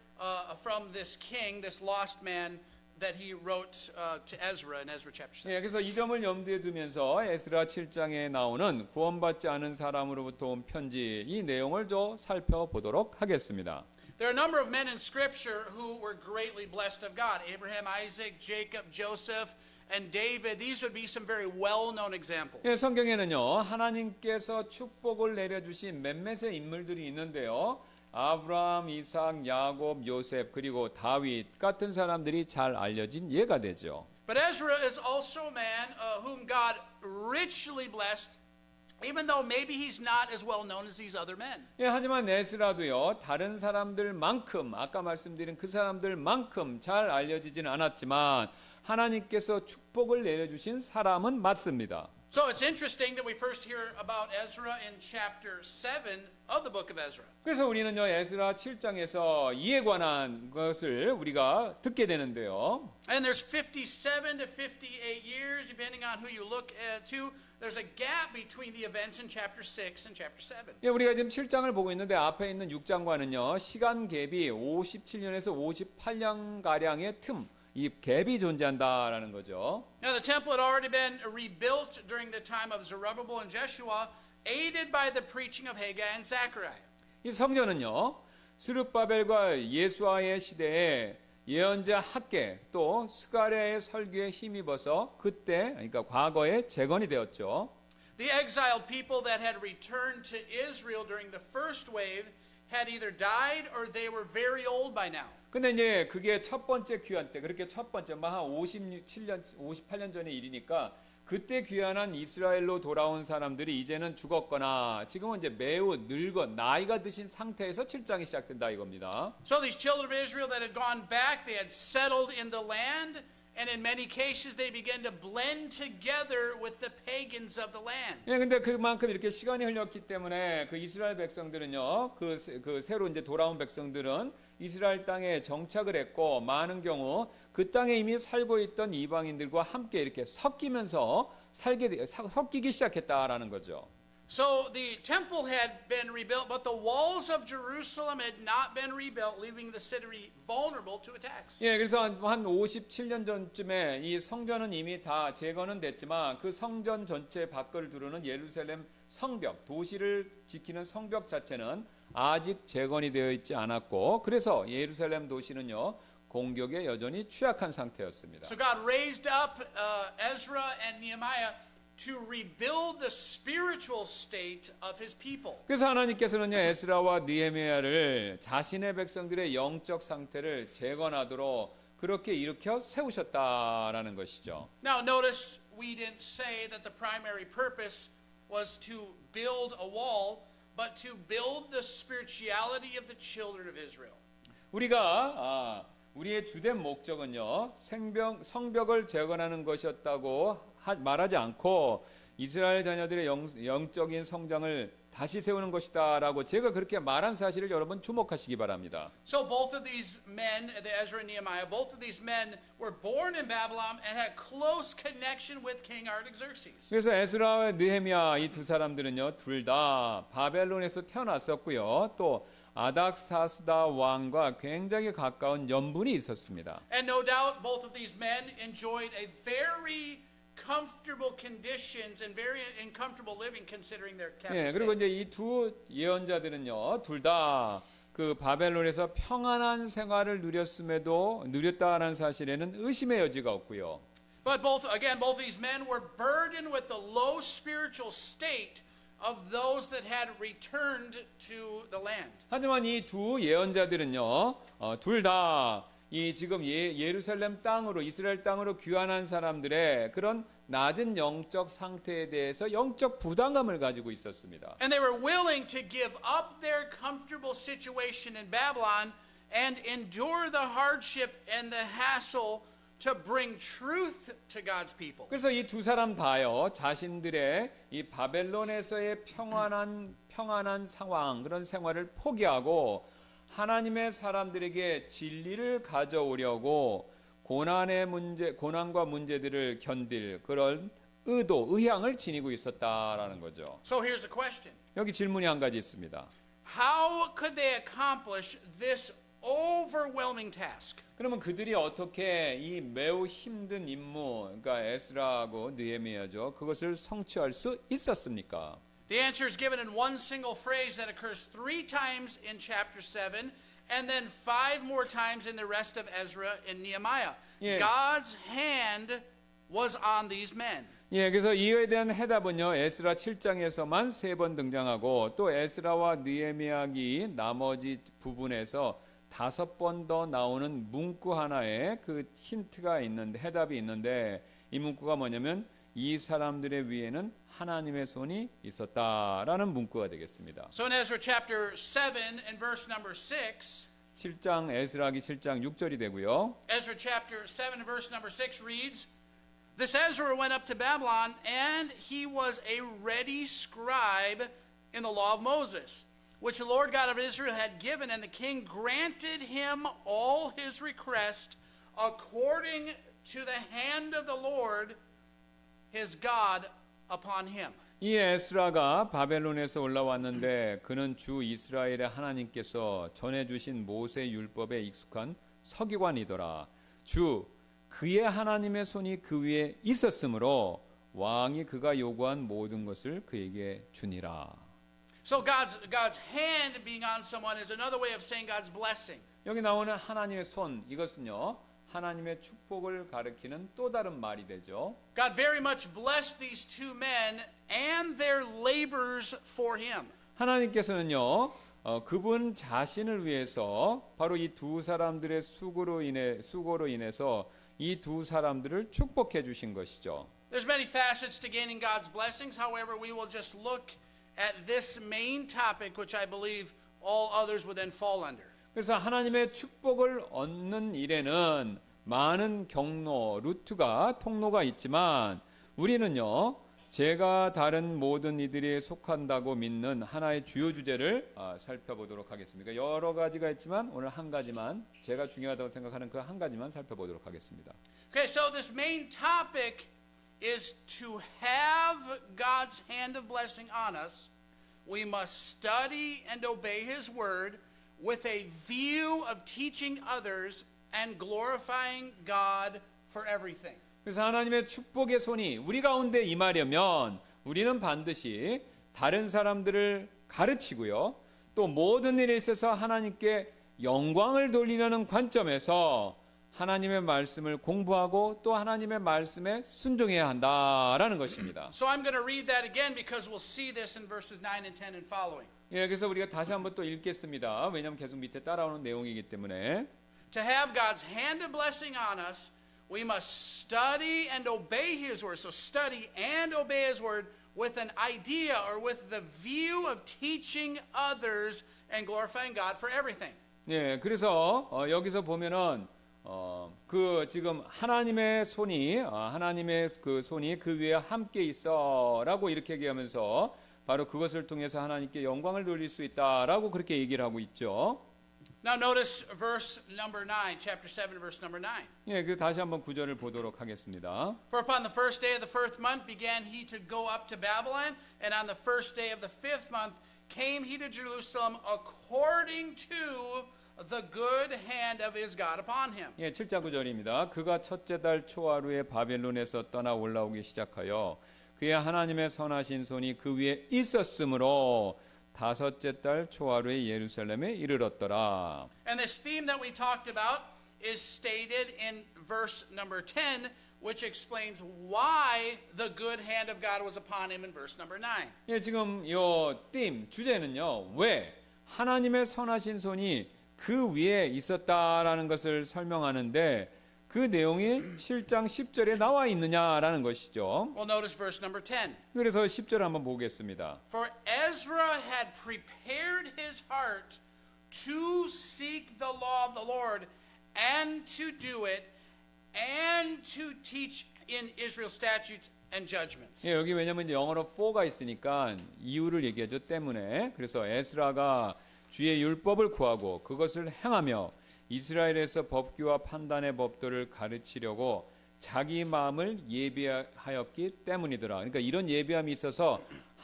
from this king, this lost man that he wrote to Ezra in Ezra chapter 7. 예, 그래서 이 점을 염두에 두면서 에스라 7장에 나오는 구원받지 않은 사람으로부터 온 편지, 이 내용을 좀 살펴보도록 하겠습니다. There are a number of men in Scripture who were greatly blessed of God. Abraham, Isaac, Jacob, Joseph, and David. These would be some very well-known examples. 예, 성경에는요, 하나님께서 축복을 내려주신 몇몇의 인물들이 있는데요. 아브라함, 이삭, 야곱, 요셉, 그리고 다윗 같은 사람들이 잘 알려진 예가 되죠. But Ezra is also a man whom God richly blessed, even though maybe he's not as well known as these other men. 예, 하지만 에스라도요, 다른 사람들만큼, 아까 말씀드린 그 사람들만큼 잘 알려지진 않았지만 하나님께서 축복을 내려주신 사람은 맞습니다. So it's interesting that we first hear about Ezra in chapter 7 of the book of Ezra. 그래서 우리는요 에스라 7장에서 이에 관한 것을 우리가 듣게 되는데요. And there's 57 to 58 years, depending on who you look to. There's a gap between the events in chapter 6 and chapter 7. 예, 우리가 지금 7장을 보고 있는데 앞에 있는 6장과는요 시간 갭이 57년에서 58년 가량의 틈, 이 갭이 존재한다라는 거죠. Now the temple had already been rebuilt during the time of Zerubbabel and Jeshua, aided by the preaching of Haggai and Zechariah. 이 성전은요 스룹바벨과 예수아의 시대에 예언자 학계 또 스가랴의 설교에 힘입어서 그때 그러니까 과거에 재건이 되었죠. The exiled people that had returned to Israel during the first wave had either died or they were very old by now. 근데 이제 그게 첫 번째 귀환 때 그렇게 첫 번째 한 57년 58년 전의 일이니까 그때 귀환한 이스라엘로 돌아온 사람들이 이제는 죽었거나 지금은 이제 매우 늙어 나이가 드신 상태에서 7장이 시작된다 이겁니다. So these children of Israel that had gone back, they had settled in the land, and in many cases they began to blend together with the pagans of the land. 예, 근데 그만큼 이렇게 시간이 흘렀기 때문에 그 이스라엘 백성들은요, 그 새로 이제 돌아온 백성들은 이스라엘 땅에 정착을 했고 많은 경우 그 땅에 이미 살고 있던 이방인들과 함께 이렇게 섞이면서 섞이기 시작했다라는 거죠. So the temple had been rebuilt, but the walls of Jerusalem had not been rebuilt, leaving the city vulnerable to attacks. 예, 그래서 한 57년 전쯤에 이 성전은 이미 다 재건은 됐지만 그 성전 전체 밖을 두르는 예루살렘 성벽, 도시를 지키는 성벽 자체는 아직 재건이 되어 있지 않았고 그래서 예루살렘 도시는요 공격에 여전히 취약한 상태였습니다. So God raised up Ezra and Nehemiah to rebuild the spiritual state of his people. 그래서 하나님께서는요 에스라와 느헤미야를 자신의 백성들의 영적 상태를 재건하도록 그렇게 일으켜 세우셨다라는 것이죠. Now notice we didn't say that the primary purpose was to build a wall, but to build the spirituality of the children of Israel. 우리가 우리의 주된 목적은요 성벽을 재건하는 것이었다고 말하지 않고 이스라엘 자녀들의 영적인 성장을 다시 세우는 것이다라고 제가 그렇게 말한 사실을 여러분 주목하시기 바랍니다. So both of these men, the Ezra and Nehemiah, both of these men were born in Babylon and had close connection with King Artaxerxes. 그래서 에스라와 느헤미야 이 두 사람들은요 둘 다 바벨론에서 태어났었고요. 또 아닥사스다 왕과 굉장히 가까운 연분이 있었습니다. And no doubt both of these men enjoyed a very comfortable conditions and very uncomfortable living considering their captivity. 예, 그리고 이제 이 두 예언자들은요, 둘 다 그 바벨론에서 평안한 생활을 누렸다라는 사실에는 의심의 여지가 없고요. But both these men were burdened with the low spiritual state of those that had returned to the land. 하지만 이 두 예언자들은요, 둘 다 이 지금 예루살렘 땅으로 이스라엘 땅으로 귀환한 사람들의 그런 낮은 영적 상태에 대해서 영적 부담감을 가지고 있었습니다. And they were willing to give up their comfortable situation in Babylon and endure the hardship and the hassle to bring truth to God's people. 그래서 이 두 사람 다요 자신들의 이 바벨론에서의 평안한 상황 그런 생활을 포기하고 하나님의 사람들에게 진리를 가져오려고 고난과 문제들을 견딜 그런 의향을 지니고 있었다라는 거죠. So here's the question. 여기 질문이 한 가지 있습니다. How could they accomplish this overwhelming task? 그러면 그들이 어떻게 이 매우 힘든 임무, 그러니까 에스라하고 느헤미야죠. 그것을 성취할 수 있었습니까? The answer is given in one single phrase that occurs 3 times in chapter 7 and then 5 more times in the rest of Ezra and Nehemiah. Yeah. God's hand was on these men. 예, 그래서 이에 대한 해답은요. 에스라 7장에서만 3번 등장하고 또 에스라와 느헤미야기 나머지 부분에서 5번 더 나오는 문구 하나에 그 힌트가 있는데 해답이 있는데 이 문구가 뭐냐면 이 사람들의 위에는 하나님의 손이 있었다라는 문구가 되겠습니다. So in Ezra chapter 7 and verse number 6, 7장 에스라기 7장 6절이 되고요. Ezra chapter 7 and verse number 6 reads, This Ezra went up to Babylon, and he was a ready scribe in the law of Moses, which the Lord God of Israel had given, and the king granted him all his request according to the hand of the Lord his God upon him. 이 에스라가 바벨론에서 올라왔는데 그는 주 이스라엘의 하나님께서 전해주신 모세 율법에 익숙한 서기관이더라. 주 그의 하나님의 손이 그 위에 있었으므로 왕이 그가 요구한 모든 것을 그에게 주니라. So God's hand being on someone is another way of saying God's blessing. 여기 나오는 하나님의 손, 이것은요 하나님의 축복을 가리키는 또 다른 말이 되죠. God very much blessed these two men and their labors for him. 하나님께서는요 그분 자신을 위해서 바로 이 두 사람들의 수고로 인해서 이 두 사람들을 축복해 주신 것이죠. There's many facets to gaining God's blessings. However, we will just look at this main topic, which I believe all others would then fall under. 그래서 하나님의 축복을 얻는 일에는 많은 경로, 통로가 있지만 우리는요 제가 다른 모든 이들이 속한다고 믿는 하나의 주요 주제를 살펴보도록 하겠습니다. 여러 가지가 있지만 오늘 한 가지만 제가 중요하다고 생각하는 그 한 가지만 살펴보도록 하겠습니다. Okay, so this main topic is to have God's hand of blessing on us. We must study and obey His word with a view of teaching others and glorifying God for everything. 그래서 하나님의 축복의 손이 우리 가운데 임하려면 우리는 반드시 다른 사람들을 가르치고요. 또 모든 일에 있어서 하나님께 영광을 돌리려는 관점에서 하나님의 말씀을 공부하고 또 하나님의 말씀에 순종해야 한다라는 것입니다. So I'm going to read that again because we'll see this in verses 9 and 10 and following. 예, 그래서 우리가 다시 한번 또 읽겠습니다. 왜냐하면 계속 밑에 따라오는 내용이기 때문에. To have God's hand of blessing on us, we must study and obey His word. So study and obey His word with an idea or with the view of teaching others and glorifying God for everything. 예, 그래서 여기서 보면은 그 지금 하나님의 손이 하나님의 그 손이 그 위에 함께 있어라고 이렇게 얘기하면서 바로 그것을 통해서 하나님께 영광을 돌릴 수 있다라고 그렇게 얘기를 하고 있죠. Now notice verse number 9, chapter 7, verse number 9. 예, 그 다시 한번 구절을 보도록 하겠습니다. For upon the first day of the first month began he to go up to Babylon, and on the first day of the fifth month came he to Jerusalem according to the good hand of his God upon him. 예, 7절 9절입니다. 그가 첫째 달 초하루에 바벨론에서 떠나 올라오기 시작하여 그의 하나님의 선하신 손이 그 위에 있었으므로 다섯째 달 초하루에 예루살렘에 이르렀더라. And this theme that we talked about is stated in verse number 10, which explains why the good hand of God was upon him in verse number 9. 예, 지금 주제는요. 왜 하나님의 선하신 손이 그 위에 있었다라는 것을 설명하는데 그 내용이 7장 10절에 나와 있느냐라는 것이죠. Well, notice verse number 10. 그래서 10절 한번 보겠습니다. For Ezra had prepared his heart to seek the law of the Lord and to do it and to teach in Israel statutes and judgments. 예, 여기 왜냐면 이제 영어로 for가 있으니까 이유를 얘기하죠. 때문에. 그래서 에스라가 주의 율법을 구하고 그것을 행하며 이스라엘에서 법규와 판단의 법도를 가르치려고 자기 마음을 예비하였기 때문이더라. 그러니까 이런 예비함이 있어서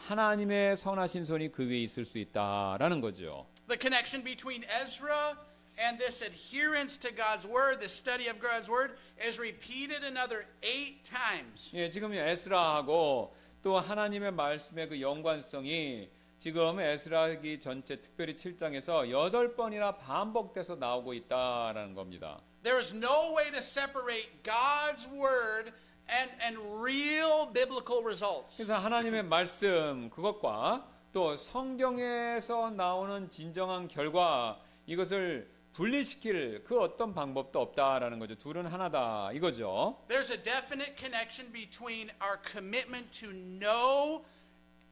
하나님의 선하신 손이 그 위에 있을 수 있다라는 거죠. The connection between Ezra and this adherence to God's word, the study of God's word, is repeated another 8 times. 예, 지금 에스라하고 또 하나님의 말씀의 그 연관성이 지금 에스라기 전체 특별히 7장에서 8번이나 반복돼서 나오고 있다라는 겁니다. There is no way to separate God's word and real biblical results. 그래서 하나님의 말씀 그것과 또 성경에서 나오는 진정한 결과 이것을 분리시킬 그 어떤 방법도 없다라는 거죠. 둘은 하나다 이거죠. There's a definite connection between our commitment to know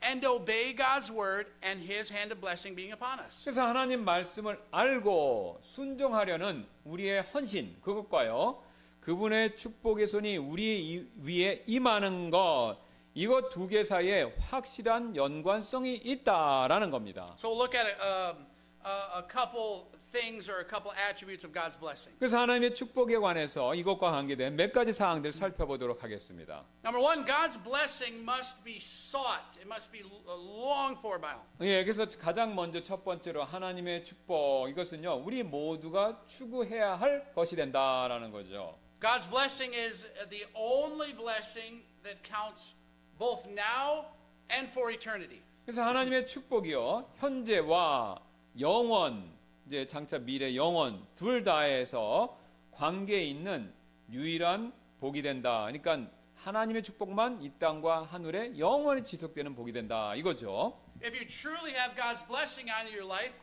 and obey God's word and His hand of blessing being upon us. 그래서 하나님 말씀을 알고 순종하려는 우리의 헌신 그것과요. 그분의 축복의 손이 우리 위에 임하는 것, 이것 두 개 사이에 확실한 연관성이 있다라는 겁니다. So we'll look at a couple things or a couple attributes of God's blessing. 그래서 하나님의 축복에 관해서 이것과 관계된 몇 가지 사항들을 살펴보도록 하겠습니다. Number one, God's blessing must be sought. It must be longed for by all. 예, 그래서 가장 먼저 첫 번째로 하나님의 축복, 이것은요, 우리 모두가 추구해야 할 것이 된다라는 거죠. God's blessing is the only blessing that counts both now and for eternity. 그래서 하나님의 축복이요, 현재와 영원, 이제 장차 미래 영원 둘 다에서 관계에 있는 유일한 복이 된다. 그러니까 하나님의 축복만 이 땅과 하늘에 영원히 지속되는 복이 된다. 이거죠. If you truly have God's blessing on your life,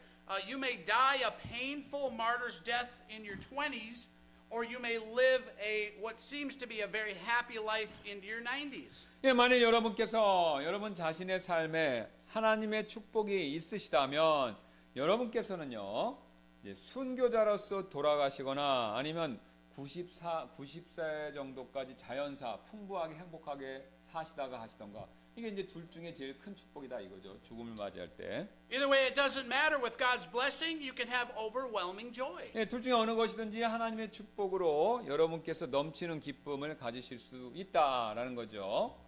you may die a painful martyr's death in your 20s, or you may live what seems to be a very happy life into your 90s. 예, 만약 여러분께서 여러분 자신의 삶에 하나님의 축복이 있으시다면 여러분께서는요, 순교자로서 돌아가시거나 아니면 90세 정도까지 자연사 풍부하게 행복하게 사시다가 하시던가, 이게 이제 둘 중에 제일 큰 축복이다 이거죠. 죽음을 맞이할 때. Either way, it doesn't matter. With God's blessing, you can have overwhelming joy. 예, 둘 중에 어느 것이든지 하나님의 축복으로 여러분께서 넘치는 기쁨을 가지실 수 있다라는 거죠.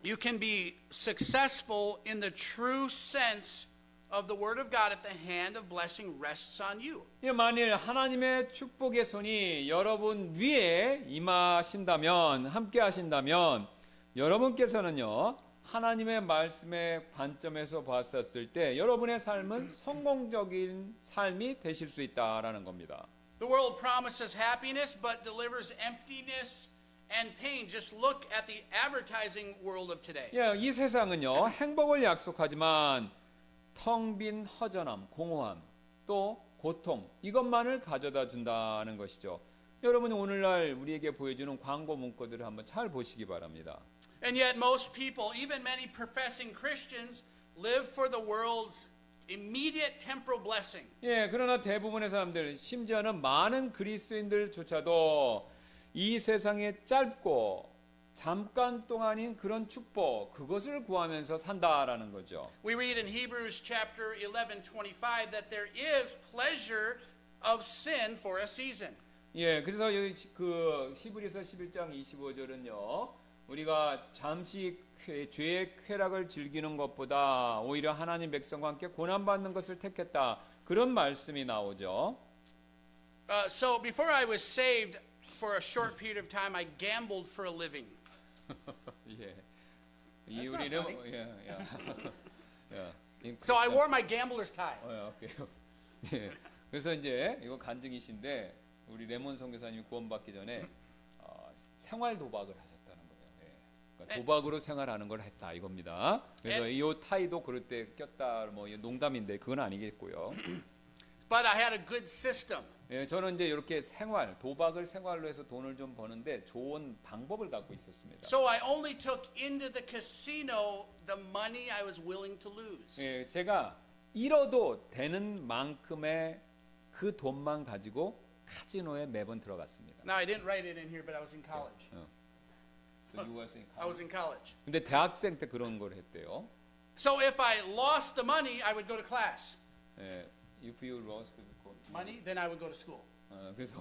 You can be successful in the true sense of the word of God if the hand of blessing rests on you. 예, 만일 하나님의 축복의 손이 여러분 위에 임하신다면, 함께 하신다면 여러분께서는요, 하나님의 말씀의 관점에서 봤었을 때 여러분의 삶은 성공적인 삶이 되실 수 있다라는 겁니다. The world promises happiness but delivers emptiness and pain. Just look at the advertising world of today. 예, 이 세상은요, 행복을 약속하지만 텅 빈 허전함, 공허함, 또 고통, 이것만을 가져다 준다는 것이죠. 여러분이 오늘날 우리에게 보여주는 광고 문구들을 한번 잘 보시기 바랍니다. And yet most people, even many professing Christians, live for the world's immediate temporal blessing. 예, 그러나 대부분의 사람들, 심지어는 많은 그리스도인들조차도 이 세상에 짧고 잠깐 동안인 그런 축복, 그것을 구하면서 산다라는 거죠. We read in Hebrews chapter 11:25 that there is pleasure of sin for a season. 예, 그래서 그 히브리서 11장 25절은요, 우리가 잠시 죄의 쾌락을 즐기는 것보다 오히려 하나님 백성과 함께 고난받는 것을 택했다, 그런 말씀이 나오죠. So before I was saved, for a short period of time, I gambled for a living. 예, 이 That's 우리는 not funny. So I wore my gambler's tie. 오케이. 예, 그래서 이제 이거 간증이신데 우리 레몬 선교사님이 구원받기 전에 생활 도박을 하셨다는 거예요. 예. 그러니까 도박으로 생활하는 걸 했다 이겁니다. 그래서 이 타이도 그럴 때 꼈다, 뭐 농담인데 그건 아니겠고요. But I had a good system. 예, 저는 이제 이렇게 도박을 생활로 해서 돈을 좀 버는데 좋은 방법을 갖고 있었습니다. So I only took into the casino the money I was willing to lose. 예, 제가 잃어도 되는 만큼의 그 돈만 가지고 카지노에 매번 들어갔습니다. Now I didn't write it in here, but I was in college. So you were saying I was in college. 근데 대학생 때 그런 걸 했대요. So if I lost the money, I would go to class. 예, if you lost the Money, then I would go to school. 그래서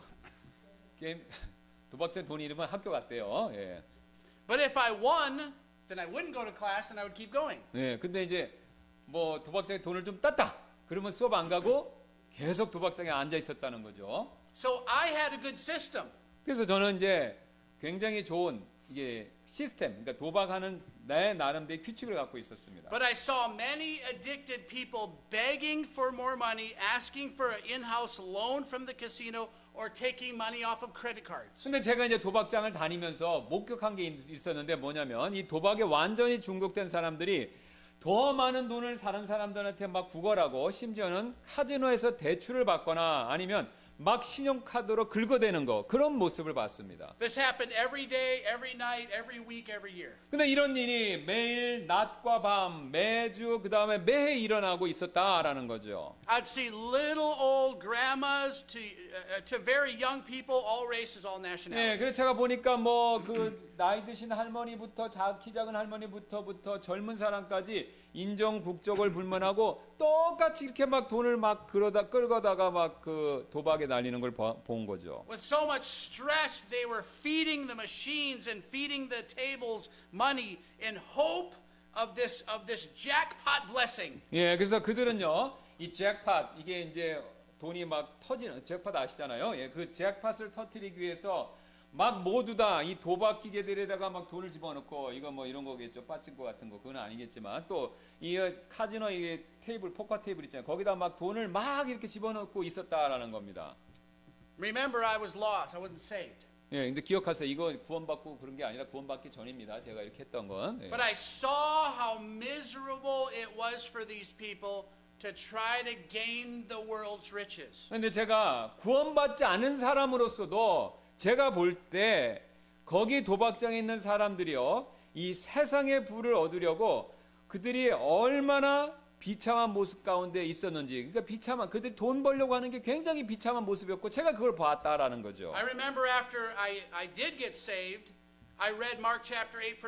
게임 도박장 돈 잃으면 학교 갔대요. 예. But if I won, then I wouldn't go to class and I would keep going. 예, 근데 이제 뭐 도박장에 돈을 좀 땄다. 그러면 수업 안 가고 계속 도박장에 앉아 있었다는 거죠. So I had a good system. 그래서 저는 이제 굉장히 좋은 이게 시스템, 그러니까 도박하는 내 나름대로의 규칙을 갖고 있었습니다. But I saw many addicted people begging for more money, asking for an in-house loan from the casino, or taking money off of credit cards. 근데 제가 이제 도박장을 다니면서 목격한 게 있었는데 뭐냐면 이 도박에 완전히 중독된 사람들이 더 많은 돈을 다른 사람들한테 막 구걸하고 심지어는 카지노에서 대출을 받거나 아니면 막 신용카드로 긁어대는 거 그런 모습을 봤습니다. This happened every day, every night, every week, every year. 근데 이런 일이 매일 낮과 밤 매주 그 다음에 매해 일어나고 있었다라는 거죠. I'd see little old grandmas to very young people, all races, all nationalities. 예, 그래서 제가 보니까 뭐 그 나이 드신 할머니부터 키 작은 할머니부터 젊은 사람까지 인종 국적을 불문하고 똑같이 이렇게 막 돈을 막 끌어다가 막 그 도박에 날리는 걸 본 거죠. With so much stress, they were feeding the machines and feeding the tables money in hope of this jackpot blessing. 예, 그래서 그들은요 이 잭팟 이게 이제 돈이 막 터지는 잭팟 아시잖아요. 예, 그 잭팟을 터뜨리기 위해서 막 모두 다 이 도박 기계들에다가 막 돈을 집어넣고 이거 뭐 이런 거겠죠. 빠진거 같은 거 그건 아니겠지만 또 이 카지노 이 테이블 포커 테이블 있잖아요. 거기다 막 돈을 막 이렇게 집어넣고 있었다라는 겁니다. Remember, I was lost. I wasn't saved. 예, 근데 기억하세요. 이거 구원받고 그런 게 아니라 구원받기 전입니다. 제가 이렇게 했던 건. 예. But I saw how miserable it was for these people to try to gain the world's riches. 근데 제가 구원받지 않은 사람으로서도 제가 볼 때 거기 도박장에 있는 사람들이요 이 세상의 부를 얻으려고 그들이 얼마나 비참한 모습 가운데 있었는지 그러니까 비참한 그들이 돈 벌려고 하는 게 굉장히 비참한 모습이었고 제가 그걸 봤다라는 거죠. I remember after I did get saved, I read Mark chapter 8,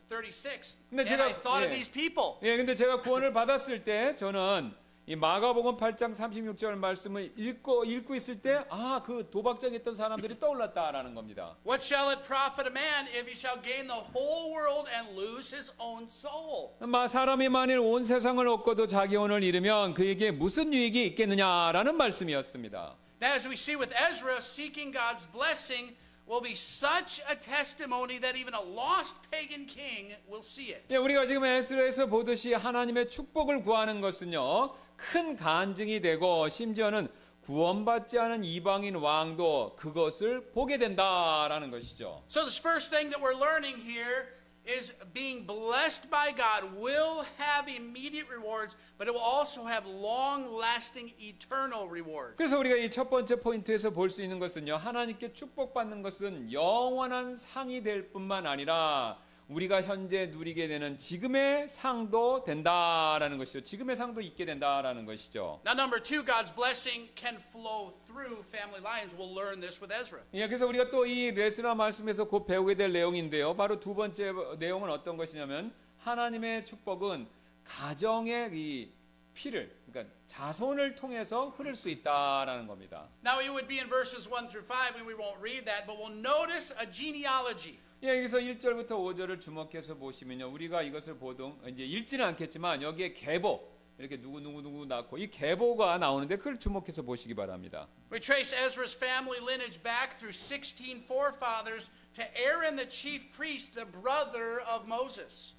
36, 근데 and 제가- I thought of 예. these people. 예, 근데 제가 구원을 받았을 때 저는 이 마가복음 8장 36절 말씀을 읽고 있을 때 아, 그 도박장에 있던 사람들이 떠올랐다라는 겁니다. What shall it profit a man if he shall gain the whole world and lose his own soul? 사람이 만일 온 세상을 얻고도 자기 혼을 잃으면 그에게 무슨 유익이 있겠느냐라는 말씀이었습니다. Now, as we see with Ezra, seeking God's blessing will be such a testimony that even a lost pagan king will see it. 예, 우리가 지금 에스라에서 보듯이 하나님의 축복을 구하는 것은요 큰 간증이 되고 심지어는 구원받지 않은 이방인 왕도 그것을 보게 된다라는 것이죠. So this first thing that we're learning here is being blessed by God will have immediate rewards, but it will also have long-lasting eternal rewards. 그래서 우리가 이 첫 번째 포인트에서 볼 수 있는 것은요 하나님께 축복받는 것은 영원한 상이 될 뿐만 아니라 우리가 현재 누리게 되는 지금의 상도 된다라는 것이죠. 지금의 상도 있게 된다라는 것이죠. Now, number two, God's blessing can flow through family lines. We'll learn this with Ezra. 예, 그래서 우리가 또 이 레스라 말씀에서 곧 배우게 될 내용인데요. 바로 두 번째 내용은 어떤 것이냐면 하나님의 축복은 가정의 이 피를 그러니까 자손을 통해서 흐를 수 있다라는 겁니다. Now, it would be in verses 1 through 5, and we won't read that, but we'll notice a genealogy. 예, 여기서 1절부터 5절을 주목해서 보시면요. 우리가 이것을 보통 이제 읽지는 않겠지만 여기에 계보 이렇게 누구 낳고 이 계보가 나오는데 그걸 주목해서 보시기 바랍니다. We trace Ezra's family lineage back through 16 forefathers to Aaron the chief priest, the brother of Moses.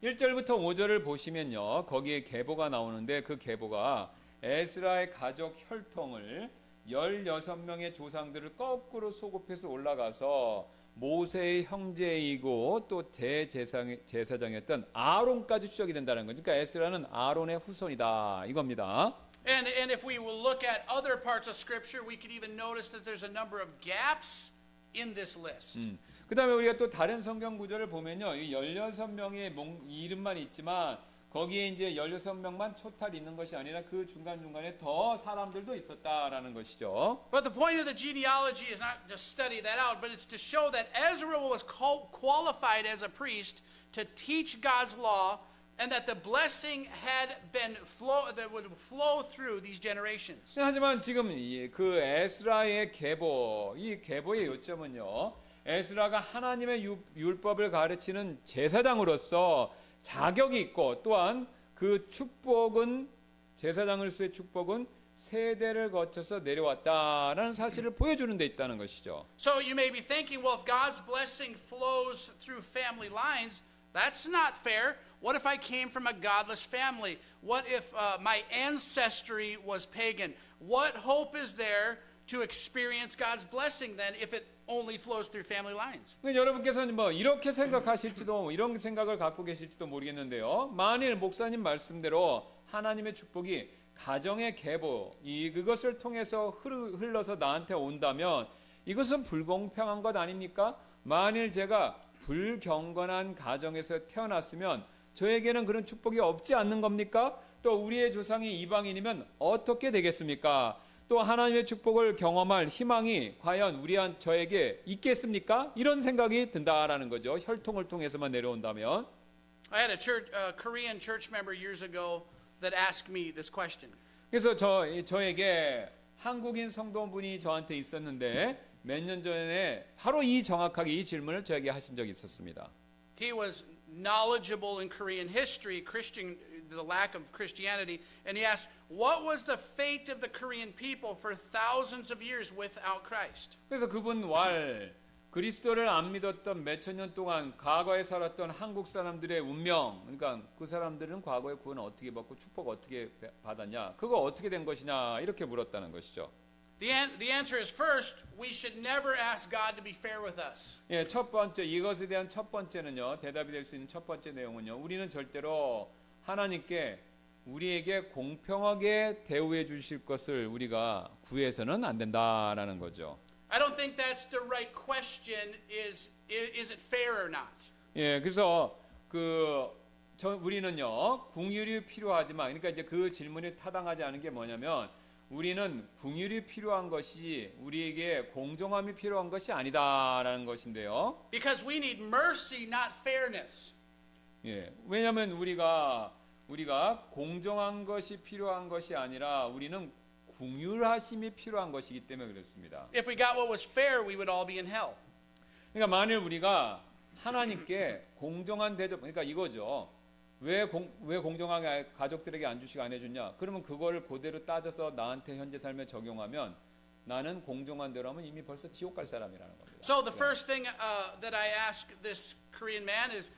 1절부터 5절을 보시면요. 거기에 계보가 나오는데 그 계보가 에스라의 가족 혈통을 16명의 조상들을 거꾸로 소급해서 올라가서 모세의 형제이고 또 대제사장이었던 아론까지 추적이 된다는 거죠. 그러니까 에스라는 아론의 후손이다 이겁니다. And if we will look at other parts of Scripture, we could even notice that there's a number of gaps in this list. 그다음에 우리가 또 다른 성경 구절을 보면요. 이 16명의 이름만 있지만 거기에 이제 16명만 초탈 있는 것이 아니라 그 중간중간에 더 사람들도 있었다라는 것이죠. But the point of the genealogy is not to study that out, but it's to show that Ezra was qualified as a priest to teach God's law, and that the blessing had been that would flow through these generations. 하지만 지금 그 에스라의 계보, 이 계보의 요점은요. 에스라가 하나님의 율법을 가르치는 제사장으로서 자격이 있고 또한 그 축복은 제사장으로서의 축복은 세대를 거쳐서 내려왔다라는 사실을 보여주는 데 있다는 것이죠. So you may be thinking, well, if God's blessing flows through family lines, that's not fair. What if I came from a godless family? What if my ancestry was pagan? What hope is there to experience God's blessing then if it only flows through family lines? 여러분께서는 뭐 이렇게 생각하실지도 이런 생각을 갖고 계실지도 모르겠는데요. 만일 목사님 말씀대로 하나님의 축복이 가정의 계보 그것을 통해서 흘러서 나한테 온다면 이것은 불공평한 것 아닙니까? 만일 제가 불경건한 가정에서 태어났으면 저에게는 그런 축복이 없지 않는 겁니까? 또 우리의 조상이 이방인이면 어떻게 되겠습니까? 또 하나님의 축복을 경험할 희망이 과연 저에게 있겠습니까? 이런 생각이 든다라는 거죠. 혈통을 통해서만 내려온다면. I had a Korean church member years ago that asked me this question. 그래서 저에게 한국인 성도분이 저한테 있었는데 몇 년 전에 바로 정확하게 이 질문을 저에게 하신 적이 있었습니다. He was knowledgeable in Korean history, the lack of Christianity, and he asked, what was the fate of the Korean people for thousands of years without Christ? 그래서 그분 그리스도를 안 믿었던 몇천 년 동안 과거에 살았던 한국 사람들의 운명, 그러니까 그 사람들은 과거에 구원 어떻게 받고 축복 어떻게 받았냐, 그거 어떻게 된 것이냐 이렇게 물었다는 것이죠. The answer is first, we should never ask God to be fair with us. 예, 첫 번째 이것에 대한 첫 번째는요, 대답이 될 수 있는 첫 번째 내용은요, 우리는 절대로 하나님께 우리에게 공평하게 대우해 주실 것을 우리가 구해서는 안 된다라는 거죠. I don't think that's the right question. Is it fair or not? 예, 그래서 우리는요 긍휼이 필요하지만, 그러니까 이제 그 질문이 타당하지 않은 게 뭐냐면 우리는 긍휼이 필요한 것이 우리에게 공정함이 필요한 것이 아니다라는 것인데요. Because we need mercy, not fairness. 예, 왜냐하면 우리가 공정한 것이 필요한 것이 아니라 우리는 긍휼하심이 필요한 것이기 때문에 그렇습니다. If we got what was fair, we would all be in hell. 그러니까 만일 우리가 하나님께 공정한 대접, 그러니까 이거죠. 왜 공정하게 가족들에게 안 주시고 안 해줬냐? 그러면 그거를 그대로 따져서 나한테 현재 삶에 적용하면 나는 공정한 대로 하면 이미 벌써 지옥 갈 사람이라는 겁니다. So the first thing that I asked this Korean man is,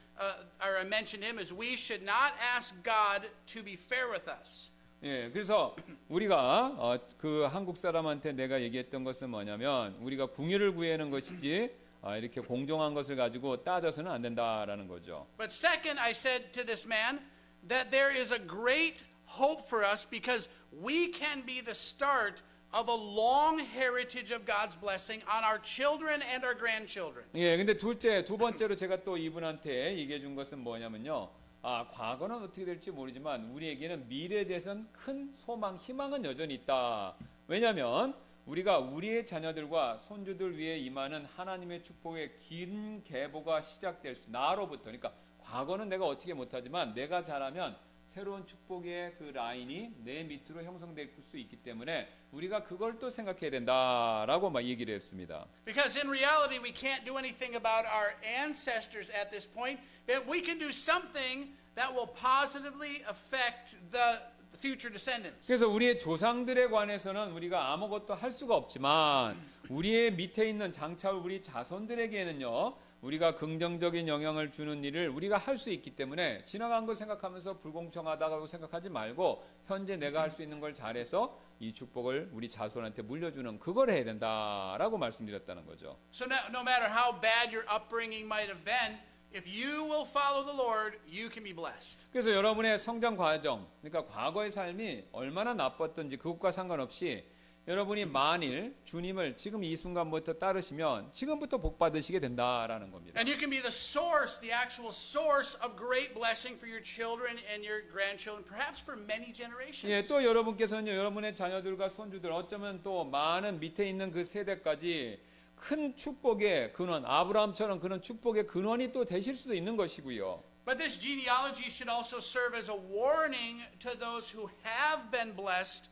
or I mentioned him, is we should not ask God to be fair with us. 예, 그래서 우리가 그 한국 사람한테 내가 얘기했던 것은 뭐냐면 우리가 궁유를 구하는 것이지 이렇게 공정한 것을 가지고 따져서는 안 된다라는 거죠. But second, I said to this man that there is a great hope for us because we can be the start of a long heritage of God's blessing on our children and our grandchildren. 예, 근데 두 번째로 제가 또 이분한테 얘기해 준 것은 뭐냐면요. 과거는 어떻게 될지 모르지만 우리에게는 미래에 대해서는 큰 소망, 희망은 여전히 있다. 왜냐하면 우리가 우리의 자녀들과 손주들 위해 임하는 하나님의 축복의 긴 계보가 시작될 나로부터, 그러니까 과거는 내가 어떻게 못하지만 내가 자라면 새로운 축복의 그 라인이 내 밑으로 형성될 수 있기 때문에 우리가 그걸 또 생각해야 된다라고 막 얘기를 했습니다. Because in reality we can't do anything about our ancestors at this point, but we can do something that will positively affect the future descendants. 그래서 우리의 조상들에 관해서는 우리가 아무것도 할 수가 없지만 우리의 밑에 있는 장차 우리 자손들에게는요, 우리가 긍정적인 영향을 주는 일을 우리가 할 수 있기 때문에 지나간 거 생각하면서 불공평하다고 생각하지 말고 현재 내가 할 수 있는 걸 잘해서 이 축복을 우리 자손한테 물려주는 그걸 해야 된다라고 말씀드렸다는 거죠. So no matter how bad your upbringing might have been, if you will follow the Lord, you can be blessed. 그래서 여러분의 성장 과정, 그러니까 과거의 삶이 얼마나 나빴던지 그것과 상관없이 여러분이 만일 주님을 지금 이 순간부터 따르시면 지금부터 복 받으시게 된다라는 겁니다. And you can be the source, the actual source of great blessing for your children and your grandchildren, perhaps for many generations. 예, 또 여러분께서는요, 여러분의 자녀들과 손주들, 어쩌면 또 많은 밑에 있는 그 세대까지 큰 축복의 근원, 아브라함처럼 그런 축복의 근원이 또 되실 수도 있는 것이고요. But this genealogy should also serve as a warning to those who have been blessed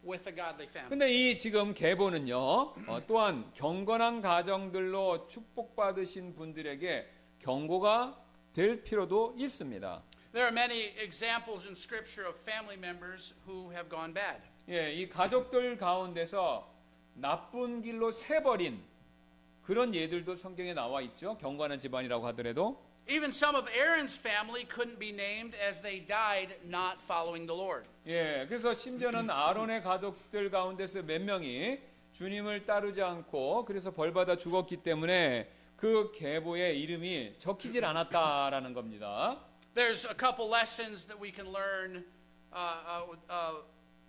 with a godly family. 근데 이 지금 계보는요, 또한 경건한 가정들로 축복받으신 분들에게 경고가 될 필요도 있습니다. There are many examples in Scripture of family members who have gone bad. 예, 이 가족들 가운데서 나쁜 길로 새버린 그런 예들도 성경에 나와 있죠. 경건한 집안이라고 하더라도. Even some of Aaron's family couldn't be named as they died not following the Lord. 예, 그래서 심지어는 아론의 가족들 가운데서 몇 명이 주님을 따르지 않고 그래서 벌받아 죽었기 때문에 그 계보의 이름이 적히질 않았다라는 겁니다. There's a couple lessons that we can learn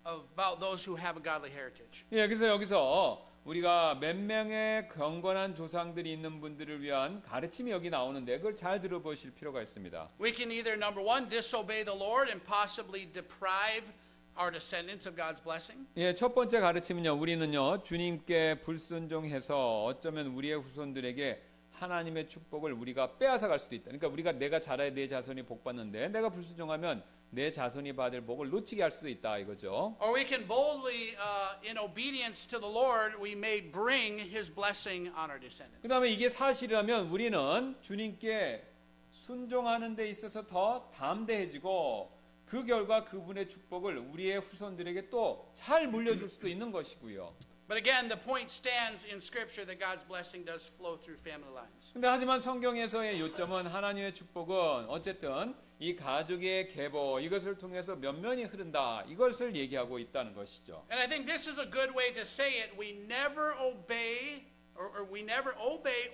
about those who have a godly heritage. 예, 그래서 여기서 우리가 몇 명의 경건한 조상들이 있는 분들을 위한 가르침이 여기 나오는데 그걸 잘 들어보실 필요가 있습니다. We can either, number one, disobey the Lord and possibly deprive our descendants of God's blessing. 예, 첫 번째 가르침은요. 우리는요. 주님께 불순종해서 어쩌면 우리의 후손들에게 하나님의 축복을 우리가 빼앗아 갈 수도 있다. 그러니까 내가 자라야 내 자손이 복 받는데 내가 불순종하면 내 자손이 받을 복을 놓치게 할 수도 있다 이거죠. Or we can boldly, in obedience to the Lord, we may bring His blessing on our descendants. 그다음에 이게 사실이라면 우리는 주님께 순종하는 데 있어서 더 담대해지고 그 결과 그분의 축복을 우리의 후손들에게 또 잘 물려줄 수도 있는 것이고요. But again, the point stands in Scripture that God's blessing does flow through family lines. 근데 하지만 성경에서의 요점은 하나님의 축복은 어쨌든 이 가족의 계보 이것을 통해서 면면이 흐른다 이것을 얘기하고 있다는 것이죠. And I think this is a good way to say it. We never obey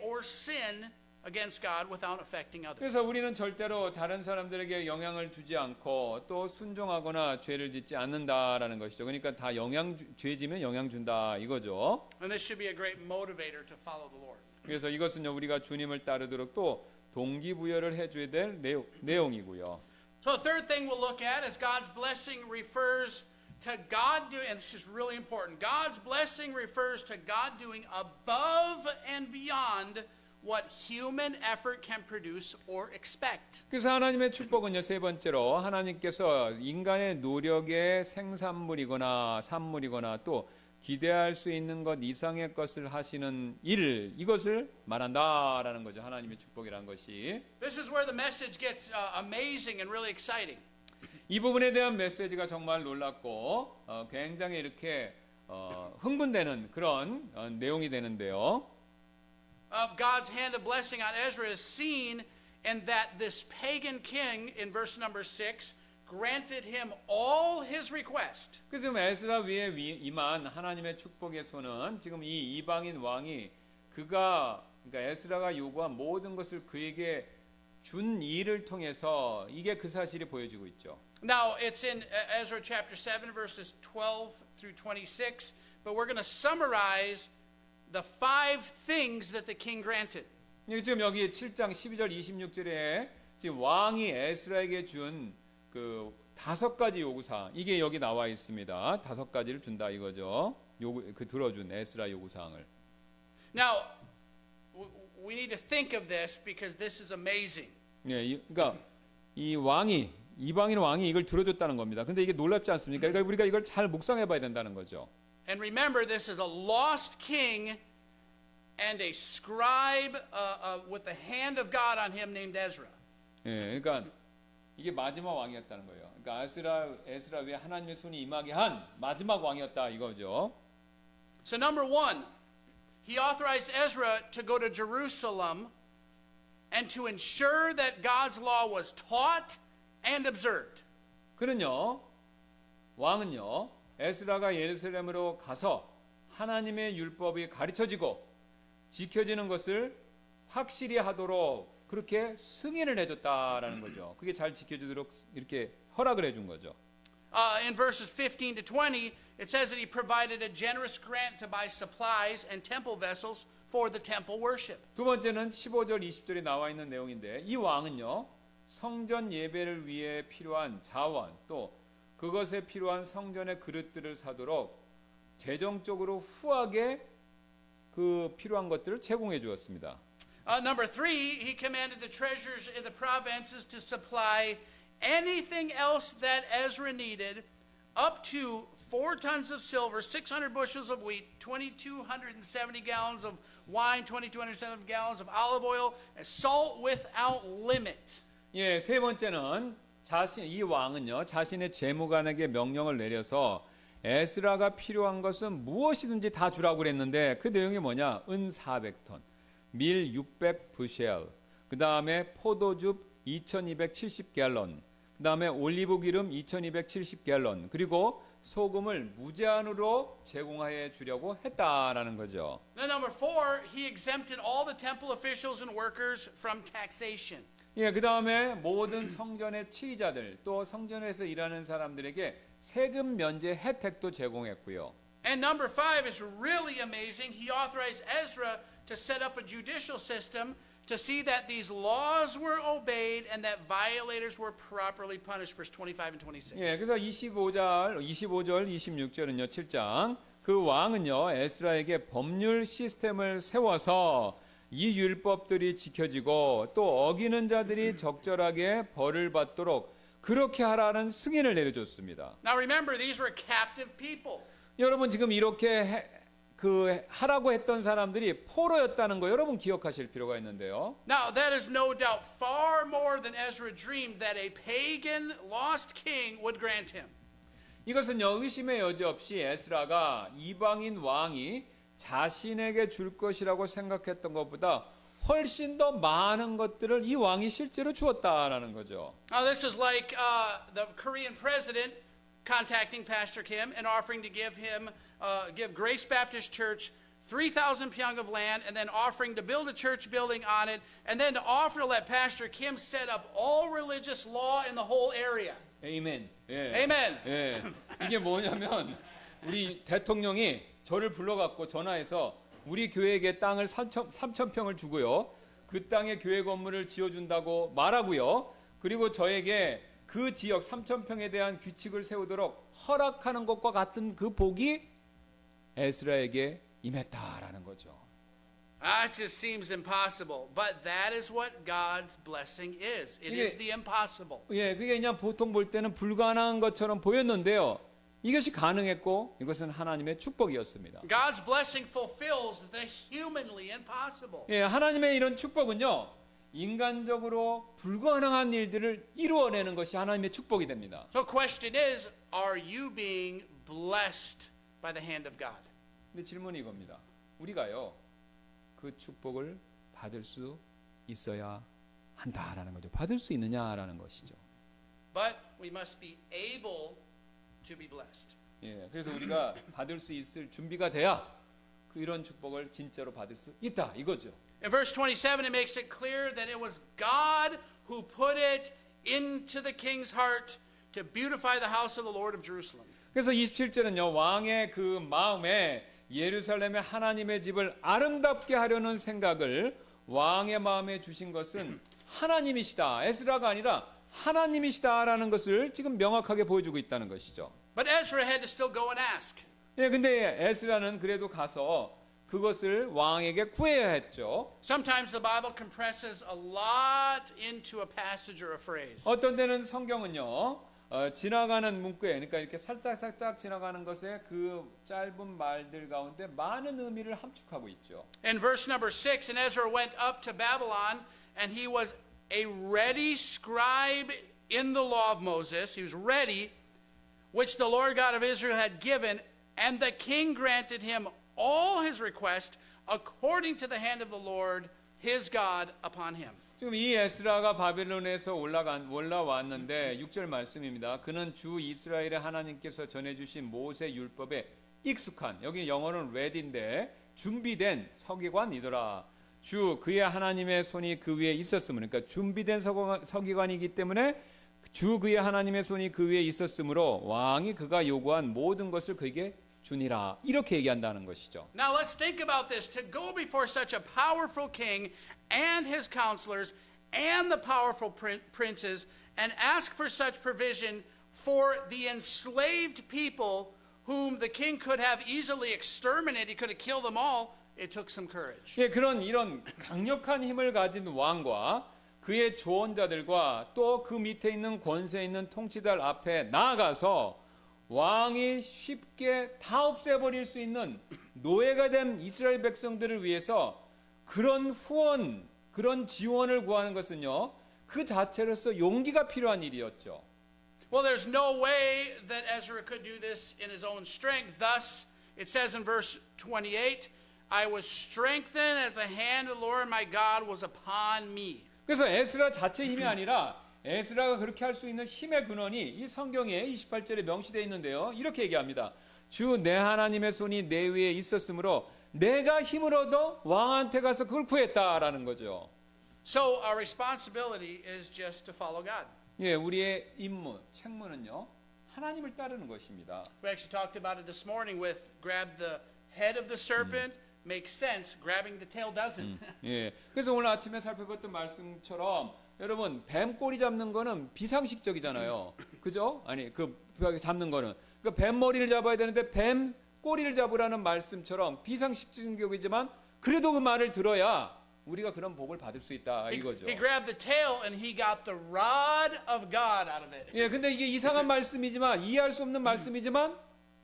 or sin against God without affecting others. 그래서 우리는 절대로 다른 사람들에게 영향을 주지 않고 또 순종하거나 죄를 짓지 않는다라는 것이죠. 그러니까 다 죄 지면 영향 준다 이거죠. And this should be a great motivator to follow the Lord. 그래서 이것은요 우리가 주님을 따르도록 또 동기부여를 해줘야 될 내용이고요. So the third thing we'll look at is God's blessing refers to God doing, and this is really important. God's blessing refers to God doing above and beyond what human effort can produce or expect. 그래서 하나님의 축복은요 세 번째로 하나님께서 인간의 노력의 생산물이거나 산물이거나 또 기대할 수 있는 것 이상의 것을 하시는 일 이것을 말한다라는 거죠. 하나님의 축복이라는 것이. This is where the message gets amazing and really exciting. 이 부분에 대한 메시지가 정말 놀랍고 굉장히 이렇게 흥분되는 그런 내용이 되는데요. God's hand of blessing on Ezra is seen in that this pagan king in verse number 6 granted him all his request. 그래서 지금 에스라 위에 임한 하나님의 축복의 손은 지금 이 이방인 왕이 그러니까 에스라가 요구한 모든 것을 그에게 준 일을 통해서 이게 그 사실이 보여지고 있죠. Now it's in Ezra chapter 7 verses 12 through 26, but we're going to summarize the 5 things that the king granted. 지금 여기 7장 12절 26절에 지금 왕이 에스라에게 준 그 5가지 요구사항 이게 여기 나와 있습니다. 5가지를 준다 이거죠. 들어준 에스라 요구사항을. Now we need to think of this because this is amazing. 예, 그러니까 이 왕이 이방인 왕이 이걸 들어줬다는 겁니다. 근데 이게 놀랍지 않습니까? 그러니까 우리가 이걸 잘 묵상해봐야 된다는 거죠. And remember, this is a lost king and a scribe with the hand of God on him named Ezra. 예, 그러니까 이게 마지막 왕이었다는 거예요. 그러니까 에스라 위에 하나님의 손이 임하게 한 마지막 왕이었다 이거죠. So number 1, he authorized Ezra to go to Jerusalem and to ensure that God's law was taught and observed. 그는요, 왕은요, 에스라가 예루살렘으로 가서 하나님의 율법이 가르쳐지고 지켜지는 것을 확실히 하도록 그렇게 승인을 해줬다라는 거죠. 그게 잘 지켜지도록 이렇게 허락을 해준 거죠. In verses 15 to 20, it says that he provided a generous grant to buy supplies and temple vessels for the temple worship. 두 번째는 15절 20절에 나와 있는 내용인데 이 왕은요 성전 예배를 위해 필요한 자원 또 그것에 필요한 성전의 그릇들을 사도록 재정적으로 후하게 그 필요한 것들을 제공해 주었습니다. Number 3, he commanded the treasurers in the provinces to supply anything else that Ezra needed, up to 4 tons of silver, 600 bushels of wheat, 2,270 gallons of wine, 2,270 gallons of olive oil, and salt without limit. 예, 세 번째는 이 왕은요 자신의 재무관에게 명령을 내려서 에스라가 필요한 것은 무엇이든지 다 주라고 그랬는데 그 내용이 뭐냐? 은 400톤, 밀 600부셸, 그 다음에 포도즙 2270갤런, 그 다음에 올리브기름 2270갤런, 그리고 소금을 무제한으로 제공하여 주려고 했다라는 거죠. Then number 4, he exempted all the temple officials and workers from taxation. 예, 그 다음에 모든 성전의 치리자들 또 성전에서 일하는 사람들에게 세금 면제 혜택도 제공했고요. And number 5 is really amazing. He authorized Ezra to set up a judicial system to see that these laws were obeyed and that violators were properly punished. Verse 25 and 26. 예, 그래서 25절, 26절은요, 7장. 그 왕은요, 에스라에게 법률 시스템을 세워서 이 율법들이 지켜지고 또 어기는 자들이 적절하게 벌을 받도록 그렇게 하라는 승인을 내려줬습니다. Now remember, these were captive people. 여러분 지금 이렇게 하라고 했던 사람들이 포로였다는 거 여러분 기억하실 필요가 있는데요. Now, that is no doubt far more than Ezra dreamed that a pagan lost king would grant him. 이것은요, 의심의 여지 없이 에스라가 이방인 왕이 자신에게 줄 것이라고 생각했던 것보다 훨씬 더 많은 것들을 이 왕이 실제로 주었다라는 거죠. Now, this is like the Korean president contacting Pastor Kim and offering to give Grace Baptist Church 3,000 pyong of land and then offering to build a church building on it and then to offer to let Pastor Kim set up all religious law in the whole area. 아멘. 예. Amen. 예. 이게 뭐냐면 우리 대통령이 저를 불러갖고 전화해서 우리 교회에게 땅을 3,000평을 주고요. 그 땅에 교회 건물을 지어준다고 말하고요. 그리고 저에게 그 지역 3,000평에 대한 규칙을 세우도록 허락하는 것과 같은 그 복이 에스라에게 임했다라는 거죠. That just seems impossible, but that is what God's blessing is. It is the impossible. 예, 그게 그냥 보통 볼 때는 불가능한 것처럼 보였는데요. 이것이 가능했고 이것은 하나님의 축복이었습니다. God's blessing fulfills the humanly impossible. 예, 하나님의 이런 축복은요, 인간적으로 불가능한 일들을 이루어내는 것이 하나님의 축복이 됩니다. So the question is, are you being blessed by the hand of God? 근데 질문이 이겁니다. 우리가요, 그 축복을 받을 수 있어야 한다라는 거죠. 받을 수 있느냐라는 것이죠. But we must be able to be blessed. 예, 그래서 우리가 받을 수 있을 준비가 돼야 그 이런 축복을 진짜로 받을 수 있다 이거죠. In verse 27, it makes it clear that it was God who put it into the king's heart to beautify the house of the Lord of Jerusalem. 그래서 27절은요, 왕의 그 마음에 예루살렘의 하나님의 집을 아름답게 하려는 생각을 왕의 마음에 주신 것은 하나님이시다. 에스라가 아니라 하나님이시다라는 것을 지금 명확하게 보여주고 있다는 것이죠. But Ezra had to still go and ask. 예, 근데 에스라는 그래도 가서 그것을 왕에게 구해야 했죠. Sometimes the Bible compresses a lot into a passage or a phrase. 어떤 때는 성경은요, 지나가는 문구에, 그러니까 이렇게 살짝살짝 지나가는 것에 그 짧은 말들 가운데 많은 의미를 함축하고 있죠. In verse number 6, and Ezra went up to Babylon, and he was a ready scribe in the law of Moses. He was ready, which the Lord God of Israel had given, and the king granted him all his requests according to the hand of the Lord his God upon him. 지금 이 에스라가 바벨론에서 올라왔는데 6절 말씀입니다. 그는 주 이스라엘의 하나님께서 전해주신 모세 율법에 익숙한, 여기 영어는 ready인데 준비된 서기관이더라. 주 그의 하나님의 손이 그 위에 있었으므로, 그러니까 준비된 서기관이기 때문에 주 그의 하나님의 손이 그 위에 있었으므로 왕이 그가 요구한 모든 것을 그에게 주니라. 이렇게 얘기한다는 것이죠. Now let's think about this. To go before such a powerful king and his counselors and the powerful princes and ask for such provision for the enslaved people whom the king could have easily exterminated, he could have killed them all, it took some courage. 예, 이런 강력한 힘을 가진 왕과 그의 조언자들과 또 그 밑에 있는 권세 있는 통치자들 앞에 나아가서 왕이 쉽게 다 없애버릴 수 있는 노예가 된 이스라엘 백성들을 위해서 그런 후원, 그런 지원을 구하는 것은요, 그 자체로서 용기가 필요한 일이었죠. Well, there's no way that Ezra could do this in his own strength. Thus, it says in verse 28, I was strengthened as the hand of the Lord my God was upon me. 그래서 에스라 자체 힘이 아니라 에스라가 그렇게 할 수 있는 힘의 근원이 이 성경에 28절에 명시되어 있는데요. 이렇게 얘기합니다. 주 내 하나님의 손이 내 위에 있었으므로 내가 힘을 얻어 왕한테 가서 그걸 구했다라는 거죠. So our responsibility is just to follow God. 예, 우리의 임무, 책무는요, 하나님을 따르는 것입니다. We actually talked about it this morning with grab the head of the serpent, makes sense. Grabbing the tail doesn't. 예, 그래서 오늘 아침에 살펴봤던 말씀처럼 여러분 뱀 꼬리 잡는 거는 비상식적이잖아요. 그죠? 아니 그 잡는 거는 그러니까 뱀 머리를 잡아야 되는데 뱀 꼬리를 잡으라는 말씀처럼 비상식적이지만 그래도 그 말을 들어야 우리가 그런 복을 받을 수 있다 이거죠. He grabbed the tail and he got the rod of God out of it. 예, 근데 이게 이상한 말씀이지만 이해할 수 없는 말씀이지만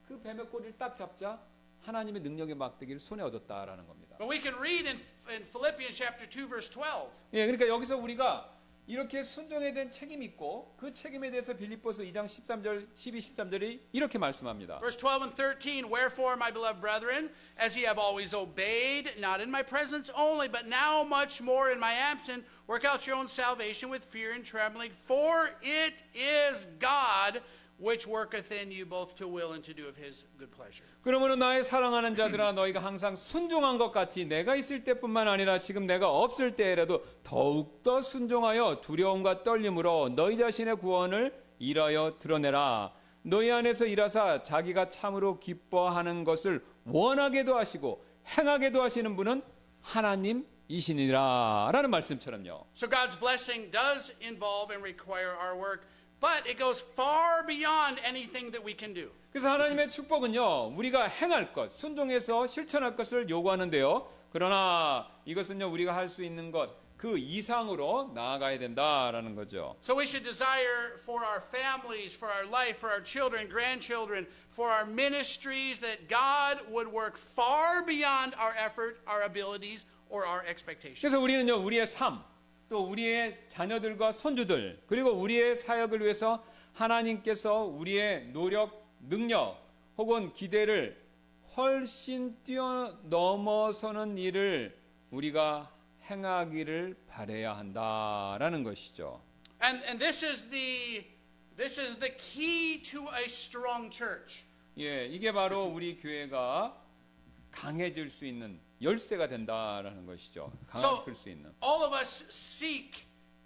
그 뱀의 꼬리를 딱 잡자 하나님의 능력의 막대기를 손에 얻었다라는 겁니다. But we can read in Philippians chapter 2 verse 12. 예, 그러니까 여기서 우리가 이렇게 순종에 대한 책임이 있고 그 책임에 대해서 빌립보서 2장 13절, 12, 13절이 이렇게 말씀합니다. Verse 12 and 13, wherefore, my beloved brethren, as ye have always obeyed, not in my presence only, but now much more in my absence, work out your own salvation with fear and trembling, for it is God which worketh in you both to will and to do of his good pleasure. 그러므로 나의 사랑하는 자들아 너희가 항상 순종한 것 같이 내가 있을 때뿐만 아니라 지금 내가 없을 때라도 더욱더 순종하여 두려움과 떨림으로 너희 자신의 구원을 일하여 드러내라. 너희 안에서 일하사 자기가 참으로 기뻐하는 것을 원하게도 하시고 행하게도 하시는 분은 하나님이시니라 라는 말씀처럼요. So God's blessing does involve and require our work, but it goes far beyond anything that we can do. 그래서 하나님의 축복은요, 우리가 행할 것, 순종해서 실천할 것을 요구하는데요. 그러나 이것은요, 우리가 할 수 있는 것, 그 이상으로 나아가야 된다라는 거죠. So we should desire for our families, for our life, for our children, grandchildren, for our ministries, that God would work far beyond our effort, our abilities, or our expectations. 그래서 우리는요, 우리의 삶, 또 우리의 자녀들과 손주들, 그리고 우리의 사역을 위해서 하나님께서 우리의 노력, 능력 혹은 기대를 훨씬 뛰어넘어서는 일을 우리가 행하기를 바라야 한다라는 것이죠. And this is the key to a strong church. 예, 이게 바로 우리 교회가 강해질 수 있는 열쇠가 된다라는 것이죠. 강할 수 있는. All of us seek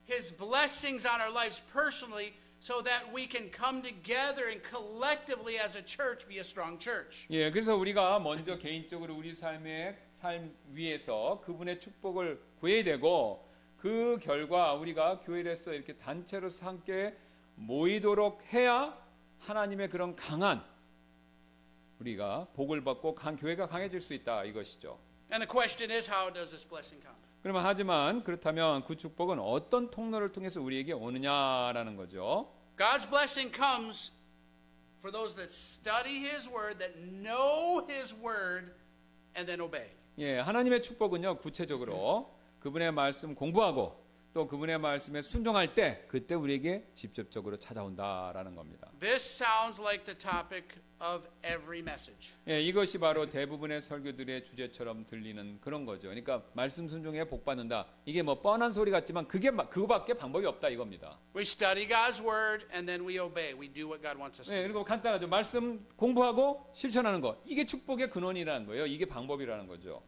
his blessings on our lives personally, so that we can come together and collectively as a church be a strong church. 예, 그래서 우리가 먼저 개인적으로 우리 삶 위에서 그분의 축복을 구해야 되고 그 결과 우리가 교회에서 이렇게 단체로서 함께 모이도록 해야 하나님의 그런 강한 우리가 복을 받고 교회가 강해질 수 있다 이것이죠. And the question is, how does this blessing come? 그러면 하지만 그렇다면 그 축복은 어떤 통로를 통해서 우리에게 오느냐라는 거죠. God's blessing comes for those that study his word, that know his word, and then obey. 예, 하나님의 축복은요 구체적으로 그분의 말씀 공부하고 또 그분의 말씀에 순종할 때 그때 우리에게 직접적으로 찾아온다라는 겁니다. This sounds like the topic of every message. 예, 이것이 바로 대부분의 설교들의 주제처럼 들리는 그런 거죠. 그러니까 말씀 순종에 복 받는다. 이게 뭐 뻔한 소리 같지만 그거밖에 방법이 없다 이겁니다. We study God's word and then we obey. We do what God wants us to 예, do. 그리고 간단하죠. 말씀 공부하고 실천하는 거. 이게 축복의 근원이라는 거예요. 이게 방법이라는 거죠.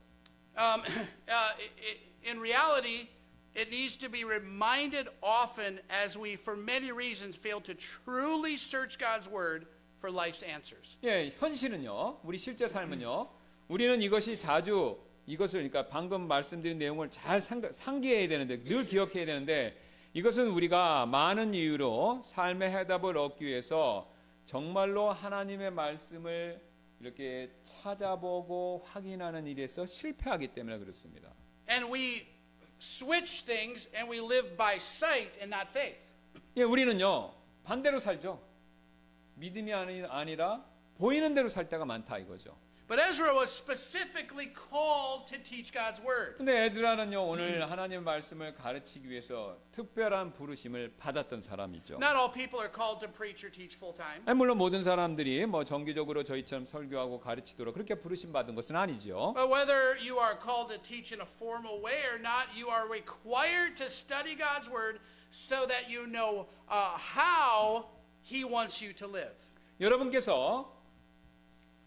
In reality, it needs to be reminded often as we, for many reasons, fail to truly search God's word for life's answers. 예, 현실은요. 우리 실제 삶은요. 우리는 이것을 그러니까 방금 말씀드린 내용을 잘 상기해야 되는데 늘 기억해야 되는데 이것은 우리가 많은 이유로 삶의 해답을 얻기 위해서 정말로 하나님의 말씀을 이렇게 찾아보고 확인하는 일에서 실패하기 때문에 그렇습니다. And we switch things and we live by sight and not faith. 예, 우리는요. 반대로 살죠. 믿음이 아니라 보이는 대로 살 때가 많다 이거죠. But Ezra was specifically called to teach God's word. 근데 에스라는요 오늘 하나님의 말씀을 가르치기 위해서 특별한 부르심을 받았던 사람이죠. Not all people are called to preach or teach full time. 물론 모든 사람들이 뭐 정기적으로 저희처럼 설교하고 가르치도록 그렇게 부르심 받은 것은 아니죠. But whether you are called to teach in a formal way or not, you are required to study God's word so that you know how He wants you to live. 여러분께서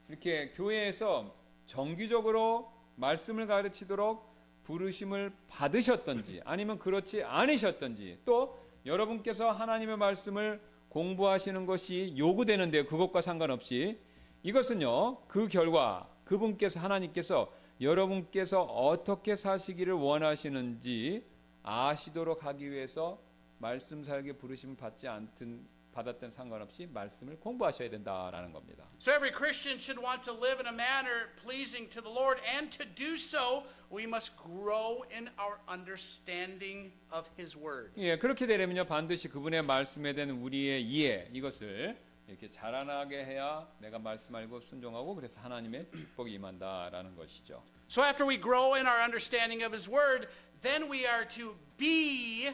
이렇게 교회에서 정기적으로 말씀을 가르치도록 부르심을 받으셨던지 아니면 그렇지 않으셨던지 또 여러분께서 하나님의 말씀을 공부하시는 것이 요구되는데 그것과 상관없이 이것은요 그 결과 그분께서 하나님께서 여러분께서 어떻게 사시기를 원하시는지 아시도록 하기 위해서 말씀 사역에 부르심을 받았든 상관없이 말씀을 공부하셔야 된다라는 겁니다. So every Christian should want to live in a manner pleasing to the Lord, and to do so, we must grow in our understanding of His Word. 예, 그렇게 되려면요 반드시 그분의 말씀에 대한 우리의 이해 이것을 이렇게 자라나게 해야 내가 말씀 알고 순종하고 그래서 하나님의 축복이 임한다라는 것이죠. So after we grow in our understanding of His Word, then we are to be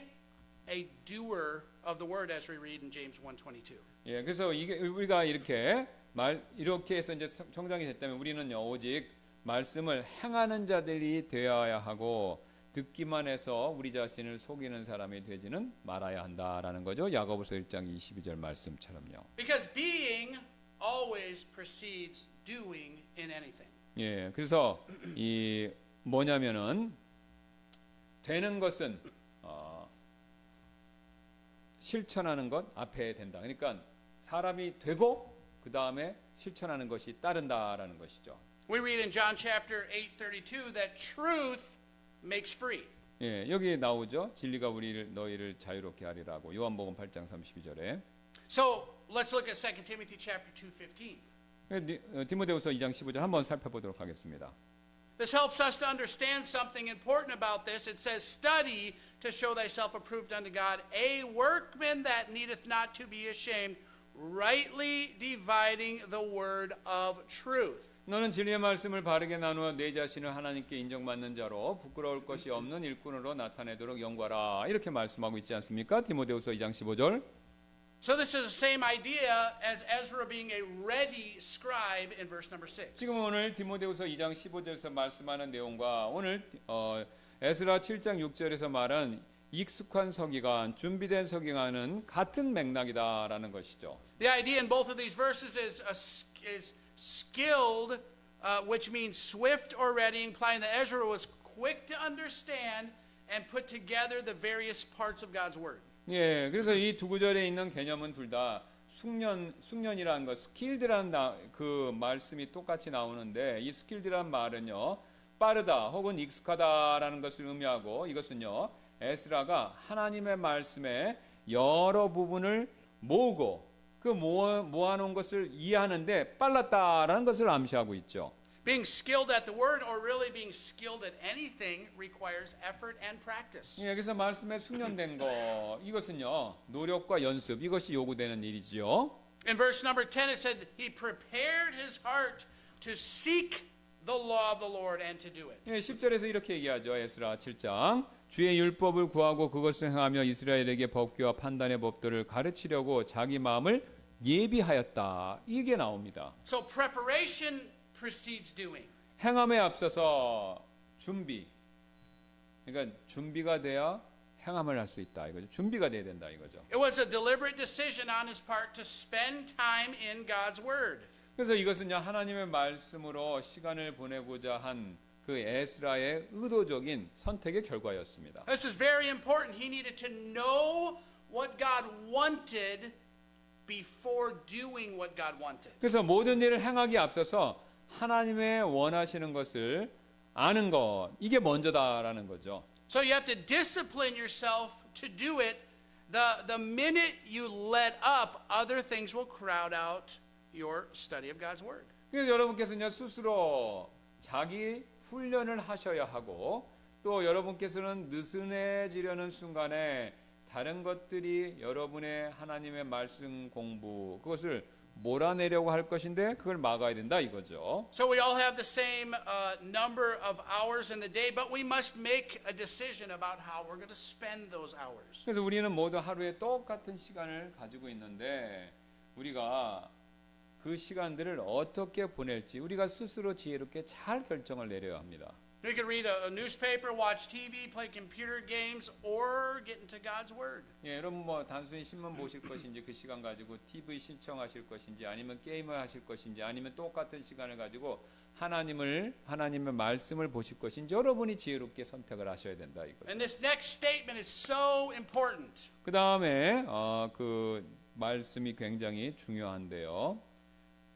a doer of the Word, as we read in James 1:22. 예, 그래서 이게 우리가 이렇게 해서 이제 성장이 됐다면 우리는요 오직 말씀을 행하는 자들이 되어야 하고 듣기만 해서 우리 자신을 속이는 사람이 되지는 말아야 한다라는 거죠. 야고보서 1장 22절 말씀처럼요. Because being always precedes doing in anything. 예, 그래서 이 뭐냐면은 되는 것은 실천하는 것 앞에 된다. 그러니까 사람이 되고 그 다음에 실천하는 것이 따른다라는 것이죠. We read in John chapter 8:32 that truth makes free. 예, 여기 나오죠. 진리가 너희를 자유롭게 하리라고. 요한복음 8장 32절에. So let's look at 2 Timothy chapter 2:15. 디모데후서 2장 15절 한번 살펴보도록 하겠습니다. This helps us to understand something important about this. It says, "Study to show thyself approved unto God, a workman that needeth not to be ashamed, rightly dividing the word of truth." 너는 진리의 말씀을 바르게 나누어 내 자신을 하나님께 인정받는 자로 부끄러울 것이 없는 일꾼으로 나타내도록 연구하라. 이렇게 말씀하고 있지 않습니까? 디모데후서 2장 15절. So this is the same idea as Ezra being a ready scribe in verse number 6. 지금 오늘 디모데후서 2장 15절에서 말씀하는 내용과 오늘 에스라 7장 6절에서 말한 익숙한 서기관, 준비된 서기관은 같은 맥락이다라는 것이죠. The idea in both of these verses is skilled, which means swift or ready, implying that Ezra was quick to understand and put together the various parts of God's word. 예, 그래서 이 두 구절에 있는 개념은 둘 다 숙련이라는 것, 스킬드라는 그 말씀이 똑같이 나오는데 이 스킬드란 말은요 빠르다 혹은 익숙하다라는 것을 의미하고 이것은요 에스라가 하나님의 말씀의 여러 부분을 모으고 그 모아놓은 것을 이해하는데 빨랐다라는 것을 암시하고 있죠. Being skilled at the word, or really being skilled at anything, requires effort and practice. 예, 그래서 말씀에 숙련된 거 이것은요 노력과 연습 이것이 요구되는 일이지요. In verse number 10 it said he prepared his heart to seek the law of the Lord and to do it. 예, 10절에서 이렇게 얘기하죠. 에스라 7장 주의 율법을 구하고 그것을 행하며 이스라엘에게 법궤와 판단의 법도를 가르치려고 자기 마음을 예비하였다. 이게 나옵니다. So preparation precedes doing. 행함에 앞서서 준비. 그러니까 준비가 돼야 행함을 할 수 있다 이거죠. 준비가 돼야 된다 이거죠. It was a deliberate decision on his part to spend time in God's word. 그래서 이것은요 하나님의 말씀으로 시간을 보내고자 한 그 에스라의 의도적인 선택의 결과였습니다. This is very important. He needed to know what God wanted before doing what God wanted. 그래서 모든 일을 행하기에 앞서서 하나님의 원하시는 것을 아는 것 이게 먼저다라는 거죠. So you have to discipline yourself to do it. The minute you let up, other things will crowd out your study of God's word. 그래서 여러분께서는 스스로 자기 훈련을 하셔야 하고 또 여러분께서는 느슨해지려는 순간에 다른 것들이 여러분의 하나님의 말씀 공부 그것을 몰아내려고 할 것인데 그걸 막아야 된다 이거죠. So we all have the same number of hours in the day, but we must make a decision about how we're going to spend those hours. 그래서 우리는 모두 하루에 똑같은 시간을 가지고 있는데 우리가 그 시간들을 어떻게 보낼지 우리가 스스로 지혜롭게 잘 결정을 내려야 합니다. We could read a newspaper, watch TV, play computer games, or get into God's Word. 예, 여러분 뭐 단순히 신문 보실 것인지 그 시간 가지고 TV 신청하실 것인지 아니면 게임을 하실 것인지 아니면 똑같은 시간을 가지고 하나님의 말씀을 보실 것인지 여러분이 지혜롭게 선택을 하셔야 된다 이거죠. And this next statement is so important. 그 다음에 그 말씀이 굉장히 중요한데요.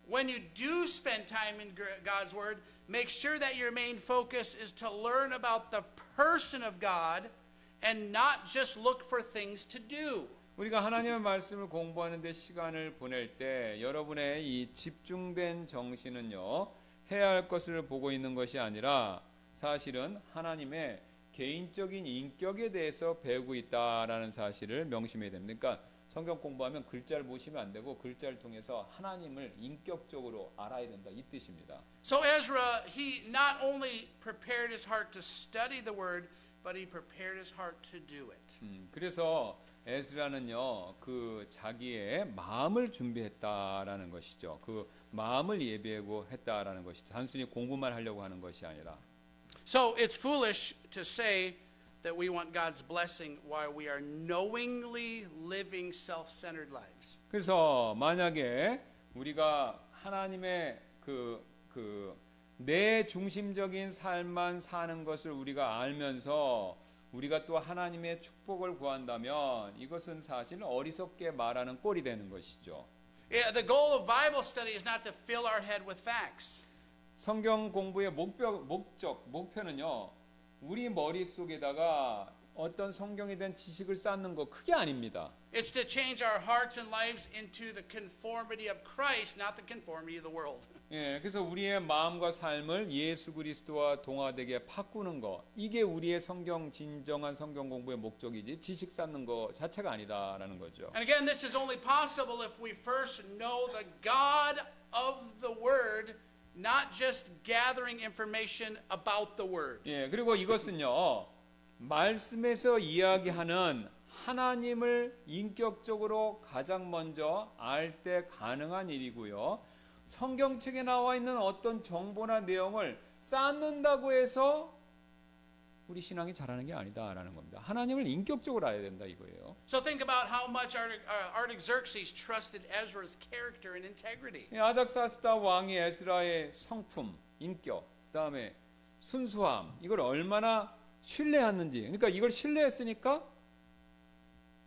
When you do spend time in God's Word, make sure that your main focus is to learn about the person of God and not just look for things to do. 우리가 하나님의 말씀을 공부하는 데 시간을 보낼 때 여러분의 이 집중된 정신은요. 해야 할 것을 보고 있는 것이 아니라 사실은 하나님의 개인적인 인격에 대해서 배우고 있다라는 사실을 명심해야 됩니다. 그러니까 성경 공부하면 글자를 보시면 안 되고 글자를 통해서 하나님을 인격적으로 알아야 된다 이 뜻입니다. So Ezra, he not only prepared his heart to study the word, but he prepared his heart to do it. 그래서 에스라는요 그 자기의 마음을 준비했다라는 것이죠. 그 마음을 예비하고 했다라는 것이죠. 단순히 공부만 하려고 하는 것이 아니라. So it's foolish to say that we want God's blessing while we are knowingly living self-centered lives. 그래서 만약에 우리가 하나님의 내 중심적인 삶만 사는 것을 우리가 알면서 우리가 또 하나님의 축복을 구한다면 이것은 사실 어리석게 말하는 꼴이 되는 것이죠. Yeah, the goal of Bible study is not to fill our head with facts. 성경 공부의 목표는요. 우리 머릿속에다가 어떤 성경에 대한 지식을 쌓는 거 그게 아닙니다. It's to change our hearts and lives into the conformity of Christ, not the conformity of the world. 예, 그래서 우리의 마음과 삶을 예수 그리스도와 동화되게 바꾸는 거 이게 우리의 진정한 성경 공부의 목적이지 지식 쌓는 거 자체가 아니다라는 거죠. And again, this is only possible if we first know the God of the Word, not just gathering information about the Word. 예, 그리고 이것은요 말씀에서 이야기하는 하나님을 인격적으로 가장 먼저 알 때 가능한 일이고요. 성경책에 나와 있는 어떤 정보나 내용을 쌓는다고 해서 우리 신앙이 자라는 게 아니다라는 겁니다. 하나님을 인격적으로 알아야 된다 이거예요. So think about how much Artaxerxes trusted Ezra's character and integrity. 아닥사스다 왕이 에스라의 성품, 인격, 그다음에 순수함 이걸 얼마나 신뢰했는지. 그러니까 이걸 신뢰했으니까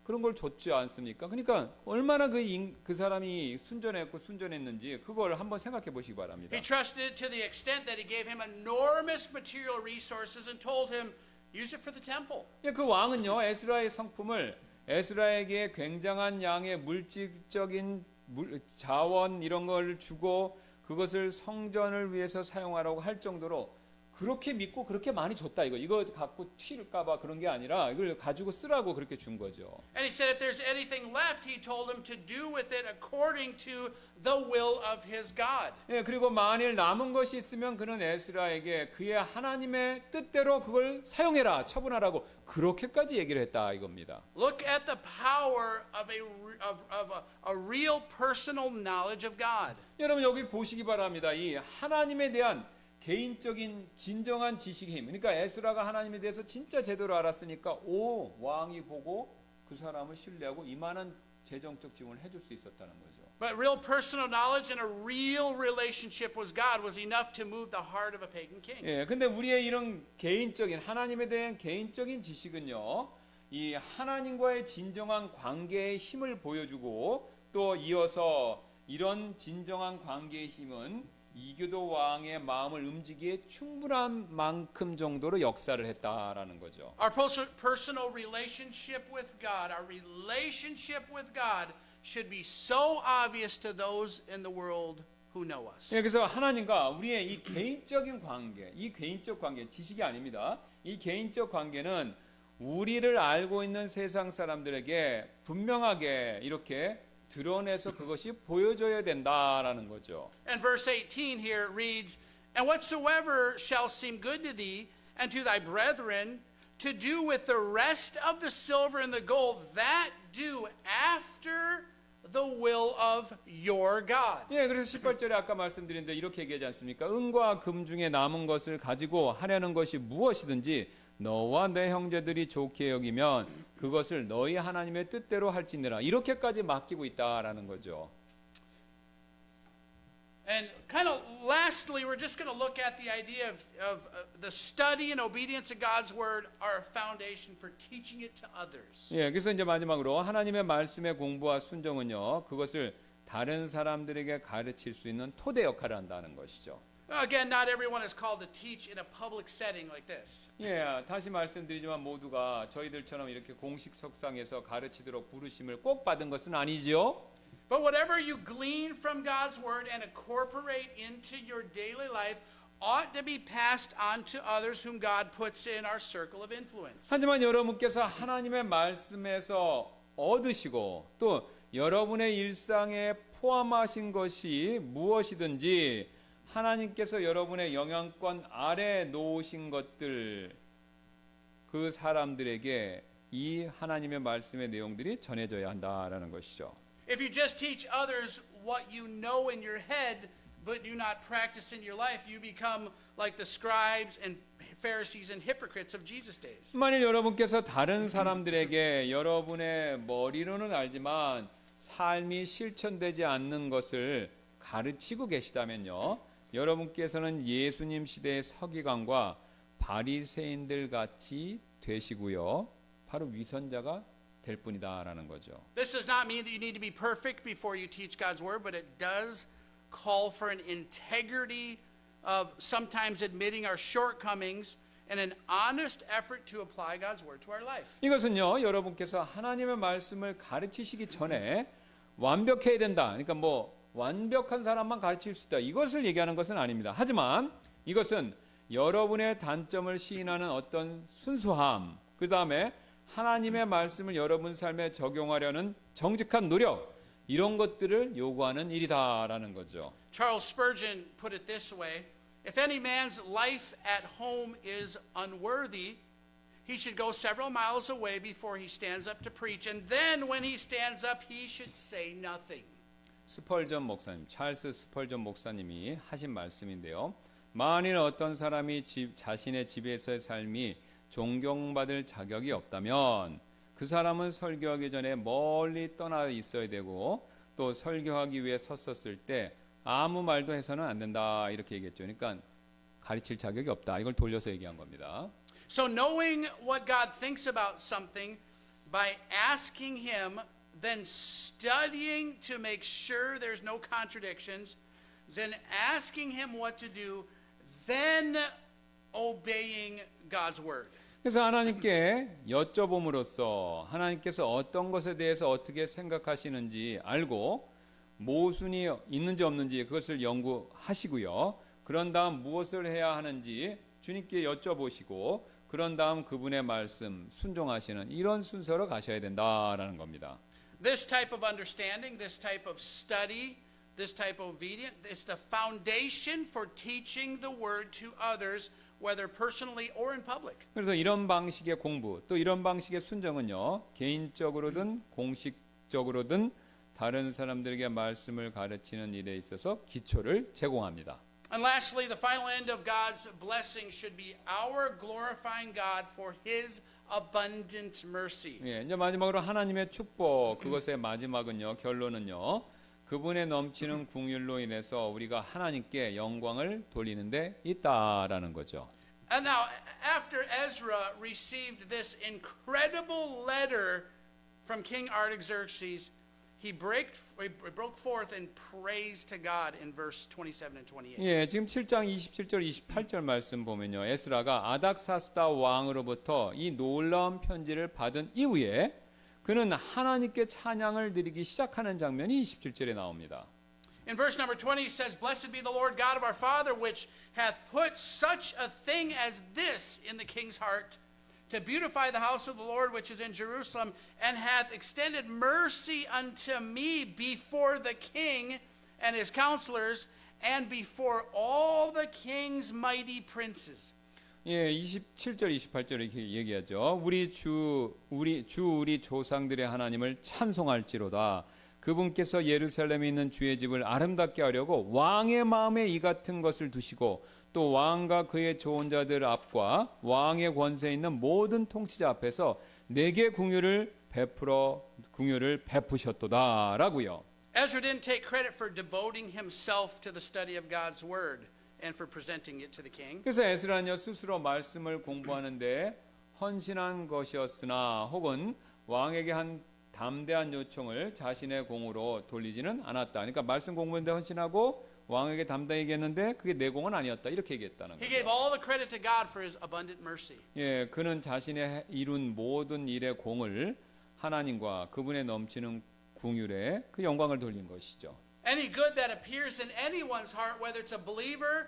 그런 걸 줬지 않습니까? 그러니까 얼마나 그 사람이 순전했는지 그걸 한번 생각해 보시기 바랍니다. He trusted to the extent that he gave him enormous material resources and told him, use it for the temple. 그 왕은요 에스라의 성품을 에스라에게 굉장한 양의 물질적인 자원 이런 걸 주고 그것을 성전을 위해서 사용하라고 할 정도로 그렇게 믿고 그렇게 많이 줬다 이거 갖고 튈까봐 그런 게 아니라 이걸 가지고 쓰라고 그렇게 준 거죠. And he said if there's anything left, he told him to do with it according to the will of his God. 예, 그리고 만일 남은 것이 있으면 그는 에스라에게 그의 하나님의 뜻대로 그걸 사용해라, 처분하라고 그렇게까지 얘기를 했다 이겁니다. Look at the power of a real personal knowledge of God. 여러분 여기 보시기 바랍니다. 이 하나님에 대한 개인적인 진정한 지식의 힘. 그러니까 에스라가 하나님에 대해서 진짜 제대로 알았으니까 왕이 보고 그 사람을 신뢰하고 이만한 재정적 지원을 해줄 수 있었다는 거죠. But real personal knowledge and a real relationship with God was enough to move the heart of a pagan king. 예, 근데 우리의 이런 개인적인 하나님에 대한 개인적인 지식은요, 이 하나님과의 진정한 관계의 힘을 보여주고 또 이어서 이런 진정한 관계의 힘은 이교도 왕의 마음을 움직이기에 충분한 만큼 정도로 역사를 했다라는 거죠. Our personal relationship with God, our relationship with God should be so obvious to those in the world who know us. 예, 그래서 하나님과 우리의 이 개인적인 관계, 이 개인적 관계 지식이 아닙니다. 이 개인적 관계는 우리를 알고 있는 세상 사람들에게 분명하게 이렇게 드러내서 그것이 보여줘야 된다라는 거죠. And verse 18 here reads, And whatsoever shall seem good to thee and to thy brethren, to do with the rest of the silver and the gold, that do after the will of your God. 예, 그래서 18절에 아까 말씀드린 데 이렇게 얘기하지 않습니까? 은과 금 중에 남은 것을 가지고 하려는 것이 무엇이든지 너와 내 형제들이 좋게 여기면 그것을 너희 하나님의 뜻대로 할지니라. 이렇게까지 맡기고 있다라는 거죠. And kind of lastly, we're just going to look at the idea of the study and obedience of God's word are a foundation for teaching it to others. 예, 그래서 이제 마지막으로 하나님의 말씀의 공부와 순종은요, 그것을 다른 사람들에게 가르칠 수 있는 토대 역할을 한다는 것이죠. Again, not everyone is called to teach in a public setting like this. 예, 다시 말씀드리지만 모두가 저희들처럼 이렇게 공식 석상에서 가르치도록 부르심을 꼭 받은 것은 아니지요. But whatever you glean from God's word and incorporate into your daily life ought to be passed on to others whom God puts in our circle of influence. 하지만 여러분께서 하나님의 말씀에서 얻으시고 또 여러분의 일상에 포함하신 것이 무엇이든지 하나님께서 여러분의 영향권 아래 놓으신 것들, 그 사람들에게 이 하나님의 말씀의 내용들이 전해져야 한다라는 것이죠. If you just teach others what you know in your head but do not practice in your life, you become like the scribes and Pharisees and hypocrites of Jesus' days. 만일 여러분께서 다른 사람들에게 여러분의 머리로는 알지만 삶이 실천되지 않는 것을 가르치고 계시다면요, 여러분께서는 예수님 시대의 서기관과 바리새인들 같이 되시고요, 바로 위선자가 될 뿐이다라는 거죠. This does not mean that you need to be perfect before you teach God's word, but it does call for an integrity of sometimes admitting our shortcomings and an honest effort to apply God's word to our life. 이것은요, 여러분께서 하나님의 말씀을 가르치시기 전에 완벽해야 된다. 그러니까 뭐 완벽한 사람만 가르칠 수 있다. 이것을 얘기하는 것은 아닙니다. 하지만 이것은 여러분의 단점을 시인하는 어떤 순수함, 그 다음에 하나님의 말씀을 여러분 삶에 적용하려는 정직한 노력, 이런 것들을 요구하는 일이다라는 거죠. Charles Spurgeon put it this way: If any man's life at home is unworthy, he should go several miles away before he stands up to preach, and then when he stands up, he should say nothing. 스펄전 목사님, 찰스 스펄전 목사님이 하신 말씀인데요. 만일 어떤 사람이 자신의 집에서의 삶이 존경받을 자격이 없다면 그 사람은 설교하기 전에 멀리 떠나 있어야 되고, 또 설교하기 위해 섰었을 때 아무 말도 해서는 안 된다, 이렇게 얘기했죠. 그러니까 가르칠 자격이 없다, 이걸 돌려서 얘기한 겁니다. So knowing what God thinks about something by asking him, then studying to make sure there's no contradictions, then asking him what to do, then obeying God's word. 그래서 하나님께 여쭤봄으로써 하나님께서 어떤 것에 대해서 어떻게 생각하시는지 알고 모순이 있는지 없는지 그것을 연구하시고요. 그런 다음 무엇을 해야 하는지 주님께 여쭤보시고, 그런 다음 그분의 말씀 순종하시는 이런 순서로 가셔야 된다라는 겁니다. This type of understanding, this type of study, this type of obedience is the foundation for teaching the word to others, whether personally or in public. 그래서 이런 방식의 공부, 또 이런 방식의 순종은요, 개인적으로든 공식적으로든 다른 사람들에게 말씀을 가르치는 일에 있어서 기초를 제공합니다. And lastly, the final end of God's blessing should be our glorifying God for his abundant mercy. 예, 이제 마지막으로 하나님의 축복, 그것의 마지막은요, 결론은요, 그분의 넘치는 궁율로 인해서 우리가 하나님께 영광을 돌리는 데 있다라는 거죠. And now, after Ezra received this incredible letter from King Artaxerxes, he broke forth and praised to God in verse 27 and 28. 예, 지금 7장 27절 28절 말씀 보면요, 에스라가 아닥사스다 왕으로부터 이 놀라운 편지를 받은 이후에 그는 하나님께 찬양을 드리기 시작하는 장면이 27절에 나옵니다. In verse number 20 it says, Blessed be the Lord God of our father, which hath put such a thing as this in the king's heart, to beautify the house of the Lord which is in Jerusalem, and hath extended mercy unto me before the king and his counselors, and before all the king's mighty princes. 예, 27절 28절 이렇게 얘기하죠. 우리 조상들의 하나님을 찬송할지로다. 그분께서 예루살렘에 있는 주의 집을 아름답게 하려고 왕의 마음에 이 같은 것을 두시고 또 왕과 그의 좋은 자들 앞과 왕의 권세에 있는 모든 통치자 앞에서 내게 궁유를 베푸셨도다라고요. Ezra didn't take credit for devoting himself to the study of God's word and for presenting it to the king. 그래서 에스라는요 스스로 말씀을 공부하는데 헌신한 것이었으나 혹은 왕에게 한 담대한 요청을 자신의 공으로 돌리지는 않았다. 그러니까 말씀 공부인데 헌신하고 왕에게 담대히 얘기했는데 그게 내 공은 아니었다. 이렇게 얘기했다는 He 거죠. gave all the credit to God for his abundant mercy. 예, 그는 자신의 이룬 모든 일의 공을 하나님과 그분의 넘치는 궁율에 그 영광을 돌린 것이죠. Any good that appears in anyone's heart, whether it's a believer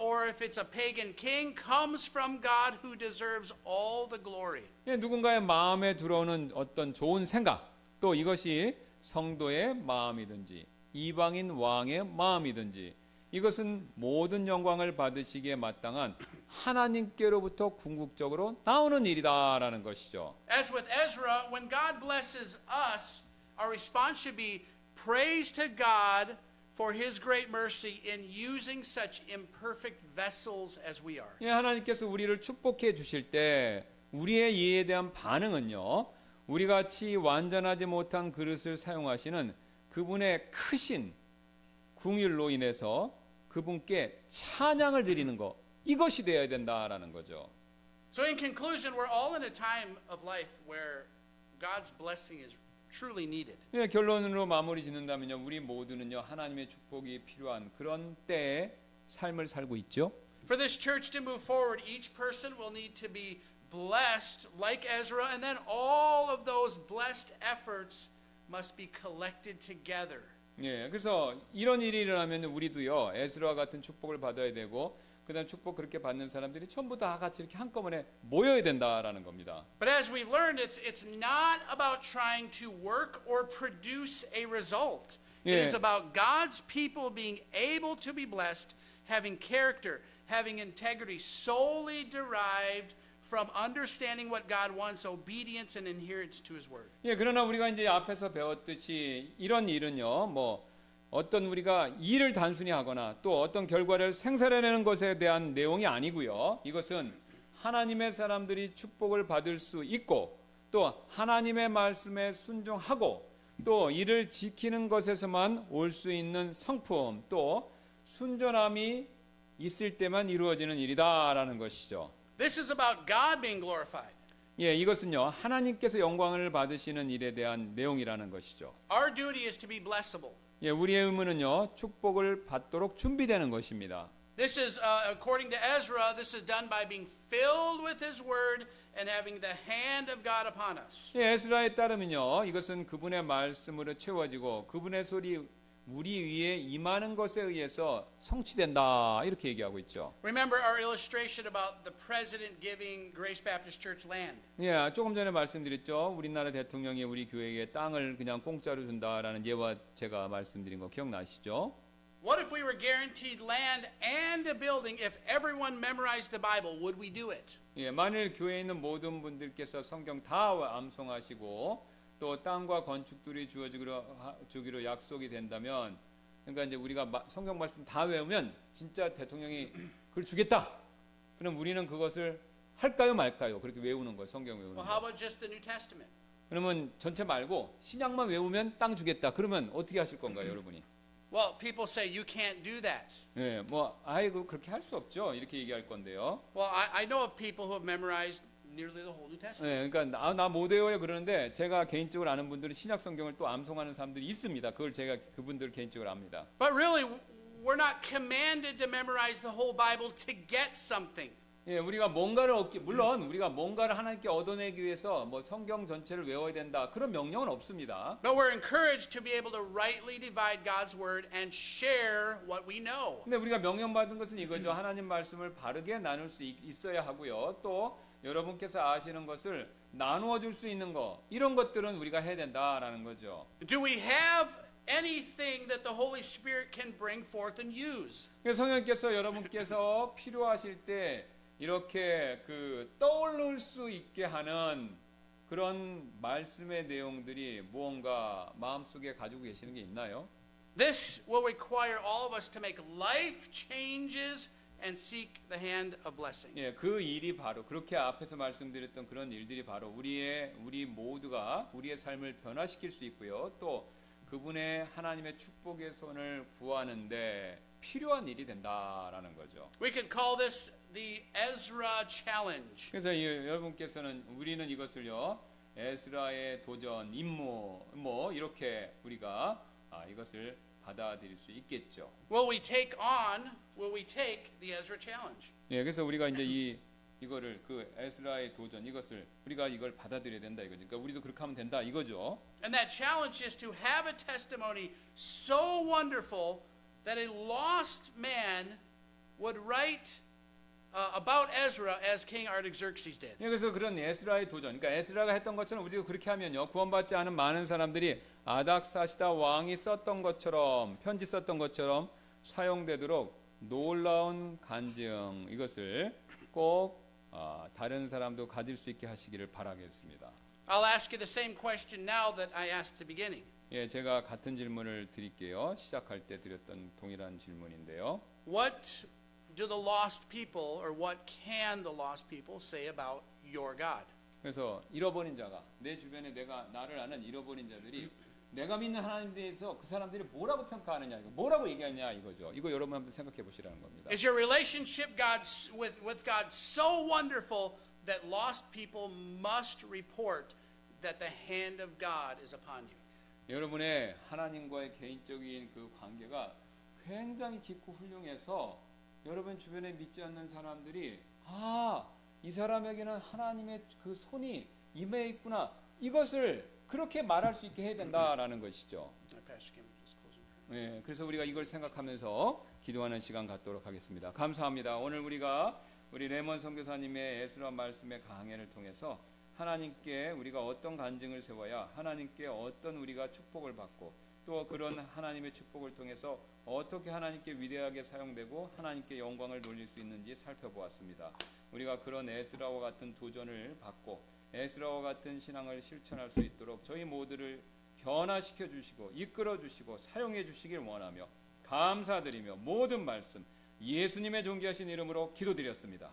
or if it's a pagan king, comes from God who deserves all the glory. 예, 누군가의 마음에 들어오는 어떤 좋은 생각, 또 이것이 성도의 마음이든지 이방인 왕의 마음이든지 이것은 모든 영광을 받으시기에 마땅한 하나님께로부터 궁극적으로 나오는 일이다라는 것이죠. As with Ezra, when God blesses us, our response should be praise to God for his great mercy in using such imperfect vessels as we are. 예, 하나님께서 우리를 축복해 주실 때 우리의 예에 대한 반응은요. 우리 같이 완전하지 못한 그릇을 사용하시는 그분의 크신 궁율로 인해서 그분께 찬양을 드리는 것 이것이 되어야 된다라는 거죠. So in conclusion, we're all in a time of life where God's blessing is truly needed. 예, 결론으로 마무리 짓는다면요. 우리 모두는요. 하나님의 축복이 필요한 그런 때의 삶을 살고 있죠. For this church to move forward, each person will need to be blessed like Ezra, and then all of those blessed efforts must be collected together. 예, 그래서 이런 일이 일어나면 우리도요. 에스라와 같은 축복을 받아야 되고 그다음 축복 그렇게 받는 사람들이 전부 다 같이 이렇게 한꺼번에 모여야 된다라는 겁니다. But as we've learned, it's not about trying to work or produce a result. It Yeah. is about God's people being able to be blessed, having character, having integrity solely derived from understanding what God wants, obedience and adherence to his word. 예, 그러나 우리가 이제 앞에서 배웠듯이 이런 일은요. 뭐 어떤 우리가 일을 단순히 하거나 또 어떤 결과를 생산해내는 것에 대한 내용이 아니고요. 이것은 하나님의 사람들이 축복을 받을 수 있고 또 하나님의 말씀에 순종하고 또 이를 지키는 것에서만 올 수 있는 성품 또 순전함이 있을 때만 이루어지는 일이다라는 것이죠. This is about God being glorified. 예, 이것은요. 하나님께서 영광을 받으시는 일에 대한 내용이라는 것이죠. Our duty is to be blessable. 예, 우리의 의무는요. 축복을 받도록 준비되는 것입니다. This is, according to Ezra, this is done by being filled with his word and having the hand of God upon us. 예, 에스라에 따르면요. 이것은 그분의 말씀으로 채워지고 그분의 소리 우리 위에 임하는 것에 의해서 성취된다. 이렇게 얘기하고 있죠. Remember our illustration about the president giving Grace Baptist Church land. 예, 조금 전에 말씀드렸죠. 우리나라 대통령이 우리 교회에 땅을 그냥 공짜로 준다라는 예와 제가 말씀드린 거 기억나시죠? What if we were guaranteed land and a building if everyone memorized the Bible? Would we do it? 예, 만일 교회에 있는 모든 분들께서 성경 다 암송하시고 또 땅과 건축들이 주기로 약속이 된다면 그러니까 이제 우리가 성경 말씀 다 외우면 진짜 대통령이 그걸 주겠다. 그럼 우리는 그것을 할까요 말까요? 그렇게 외우는 거예요. 성경 외우는 Well, how 거. about just the New Testament? 그러면 전체 말고 신약만 외우면 땅 주겠다. 그러면 어떻게 하실 건가요, 여러분이? Well, people say you can't do that. 예, 뭐 아이고 그렇게 할 수 없죠. 이렇게 얘기할 건데요. Well, I know of people who have memorized nearly the whole New Testament. 예, 그러니까 나 못 외워요 그러는데 제가 개인적으로 아는 분들은 신약 성경을 또 암송하는 사람들이 있습니다. 그걸 제가 그분들 개인적으로 압니다. But really, we're not commanded to memorize the whole Bible to get something. 예, 우리가 뭔가를 얻기 물론 우리가 뭔가를 하나님께 얻어내기 위해서 뭐 성경 전체를 외워야 된다 그런 명령은 없습니다. But we're encouraged to be able to rightly divide God's word and share what we know. 근데 우리가 명령받은 것은 이거죠. 하나님 말씀을 바르게 나눌 수 있어야 하고요. 또 여러분께서 아시는 것을 나누어 줄 수 있는 거 이런 것들은 우리가 해야 된다라는 거죠. Do we have anything that the Holy Spirit can bring forth and use? 성령께서 여러분께서 필요하실 때 이렇게 그 떠오를 수 있게 하는 그런 말씀의 내용들이 무언가 마음속에 가지고 계시는 게 있나요? This will require all of us to make life changes and seek the hand of blessing. 예, 그 일이 바로 그렇게 앞에서 말씀드렸던 그런 일들이 바로 우리 모두가 우리의 삶을 변화시킬 수 있고요. 또 그분의 하나님의 축복의 손을 구하는데 필요한 일이 된다라는 거죠. We could call this the Ezra challenge. 그래서 여러분께서는 우리는 이것을요 에스라의 도전 임무 뭐 이렇게 우리가 이것을 받아들일 수 있겠죠. Will we take the Ezra challenge? 예, 그래서 우리가 이제 이거를 그 에스라의 도전 이것을 우리가 이걸 받아들여야 된다 이거죠. 그러니까 우리도 그렇게 하면 된다 이거죠. And that challenge is to have a testimony so wonderful that a lost man would write about Ezra as King Artaxerxes did. 예, 그래서 그런 에스라의 도전, 그러니까 에스라가 했던 것처럼 우리도 그렇게 하면요 구원받지 않은 많은 사람들이 아닥사시다 왕이 썼던 것처럼 편지 썼던 것처럼 사용되도록 놀라운 간증 이것을 꼭 다른 사람도 가질 수 있게 하시기를 바라겠습니다. I'll ask you the same question now that I asked at the beginning. 예, 제가 같은 질문을 드릴게요. 시작할 때 드렸던 동일한 질문인데요. What do the lost people, or what can the lost people say about your God? 그래서 잃어버린 자가 내 주변에 나를 아는 잃어버린 자들이 내가 믿는 하나님에 대해서 그 사람들이 뭐라고 평가하느냐, 뭐라고 얘기하냐 이거죠. 이거 여러분 한번 생각해 보시라는 겁니다. Is your relationship with God so wonderful that lost people must report that the hand of God is upon you? 여러분의 하나님과의 개인적인 그 관계가 굉장히 깊고 훌륭해서 여러분 주변에 믿지 않는 사람들이 이 사람에게는 하나님의 그 손이 임해 있구나 이것을 그렇게 말할 수 있게 해야 된다라는 것이죠. 네, 그래서 우리가 이걸 생각하면서 기도하는 시간 갖도록 하겠습니다. 감사합니다. 오늘 우리 레몬 선교사님의 에스라 말씀의 강해를 통해서 하나님께 우리가 어떤 간증을 세워야 하나님께 어떤 우리가 축복을 받고 또 그런 하나님의 축복을 통해서 어떻게 하나님께 위대하게 사용되고 하나님께 영광을 돌릴 수 있는지 살펴보았습니다. 우리가 그런 에스라와 같은 도전을 받고 에스라와 같은 신앙을 실천할 수 있도록 저희 모두를 변화시켜 주시고 이끌어 주시고 사용해 주시길 원하며 감사드리며 모든 말씀 예수님의 존귀하신 이름으로 기도드렸습니다.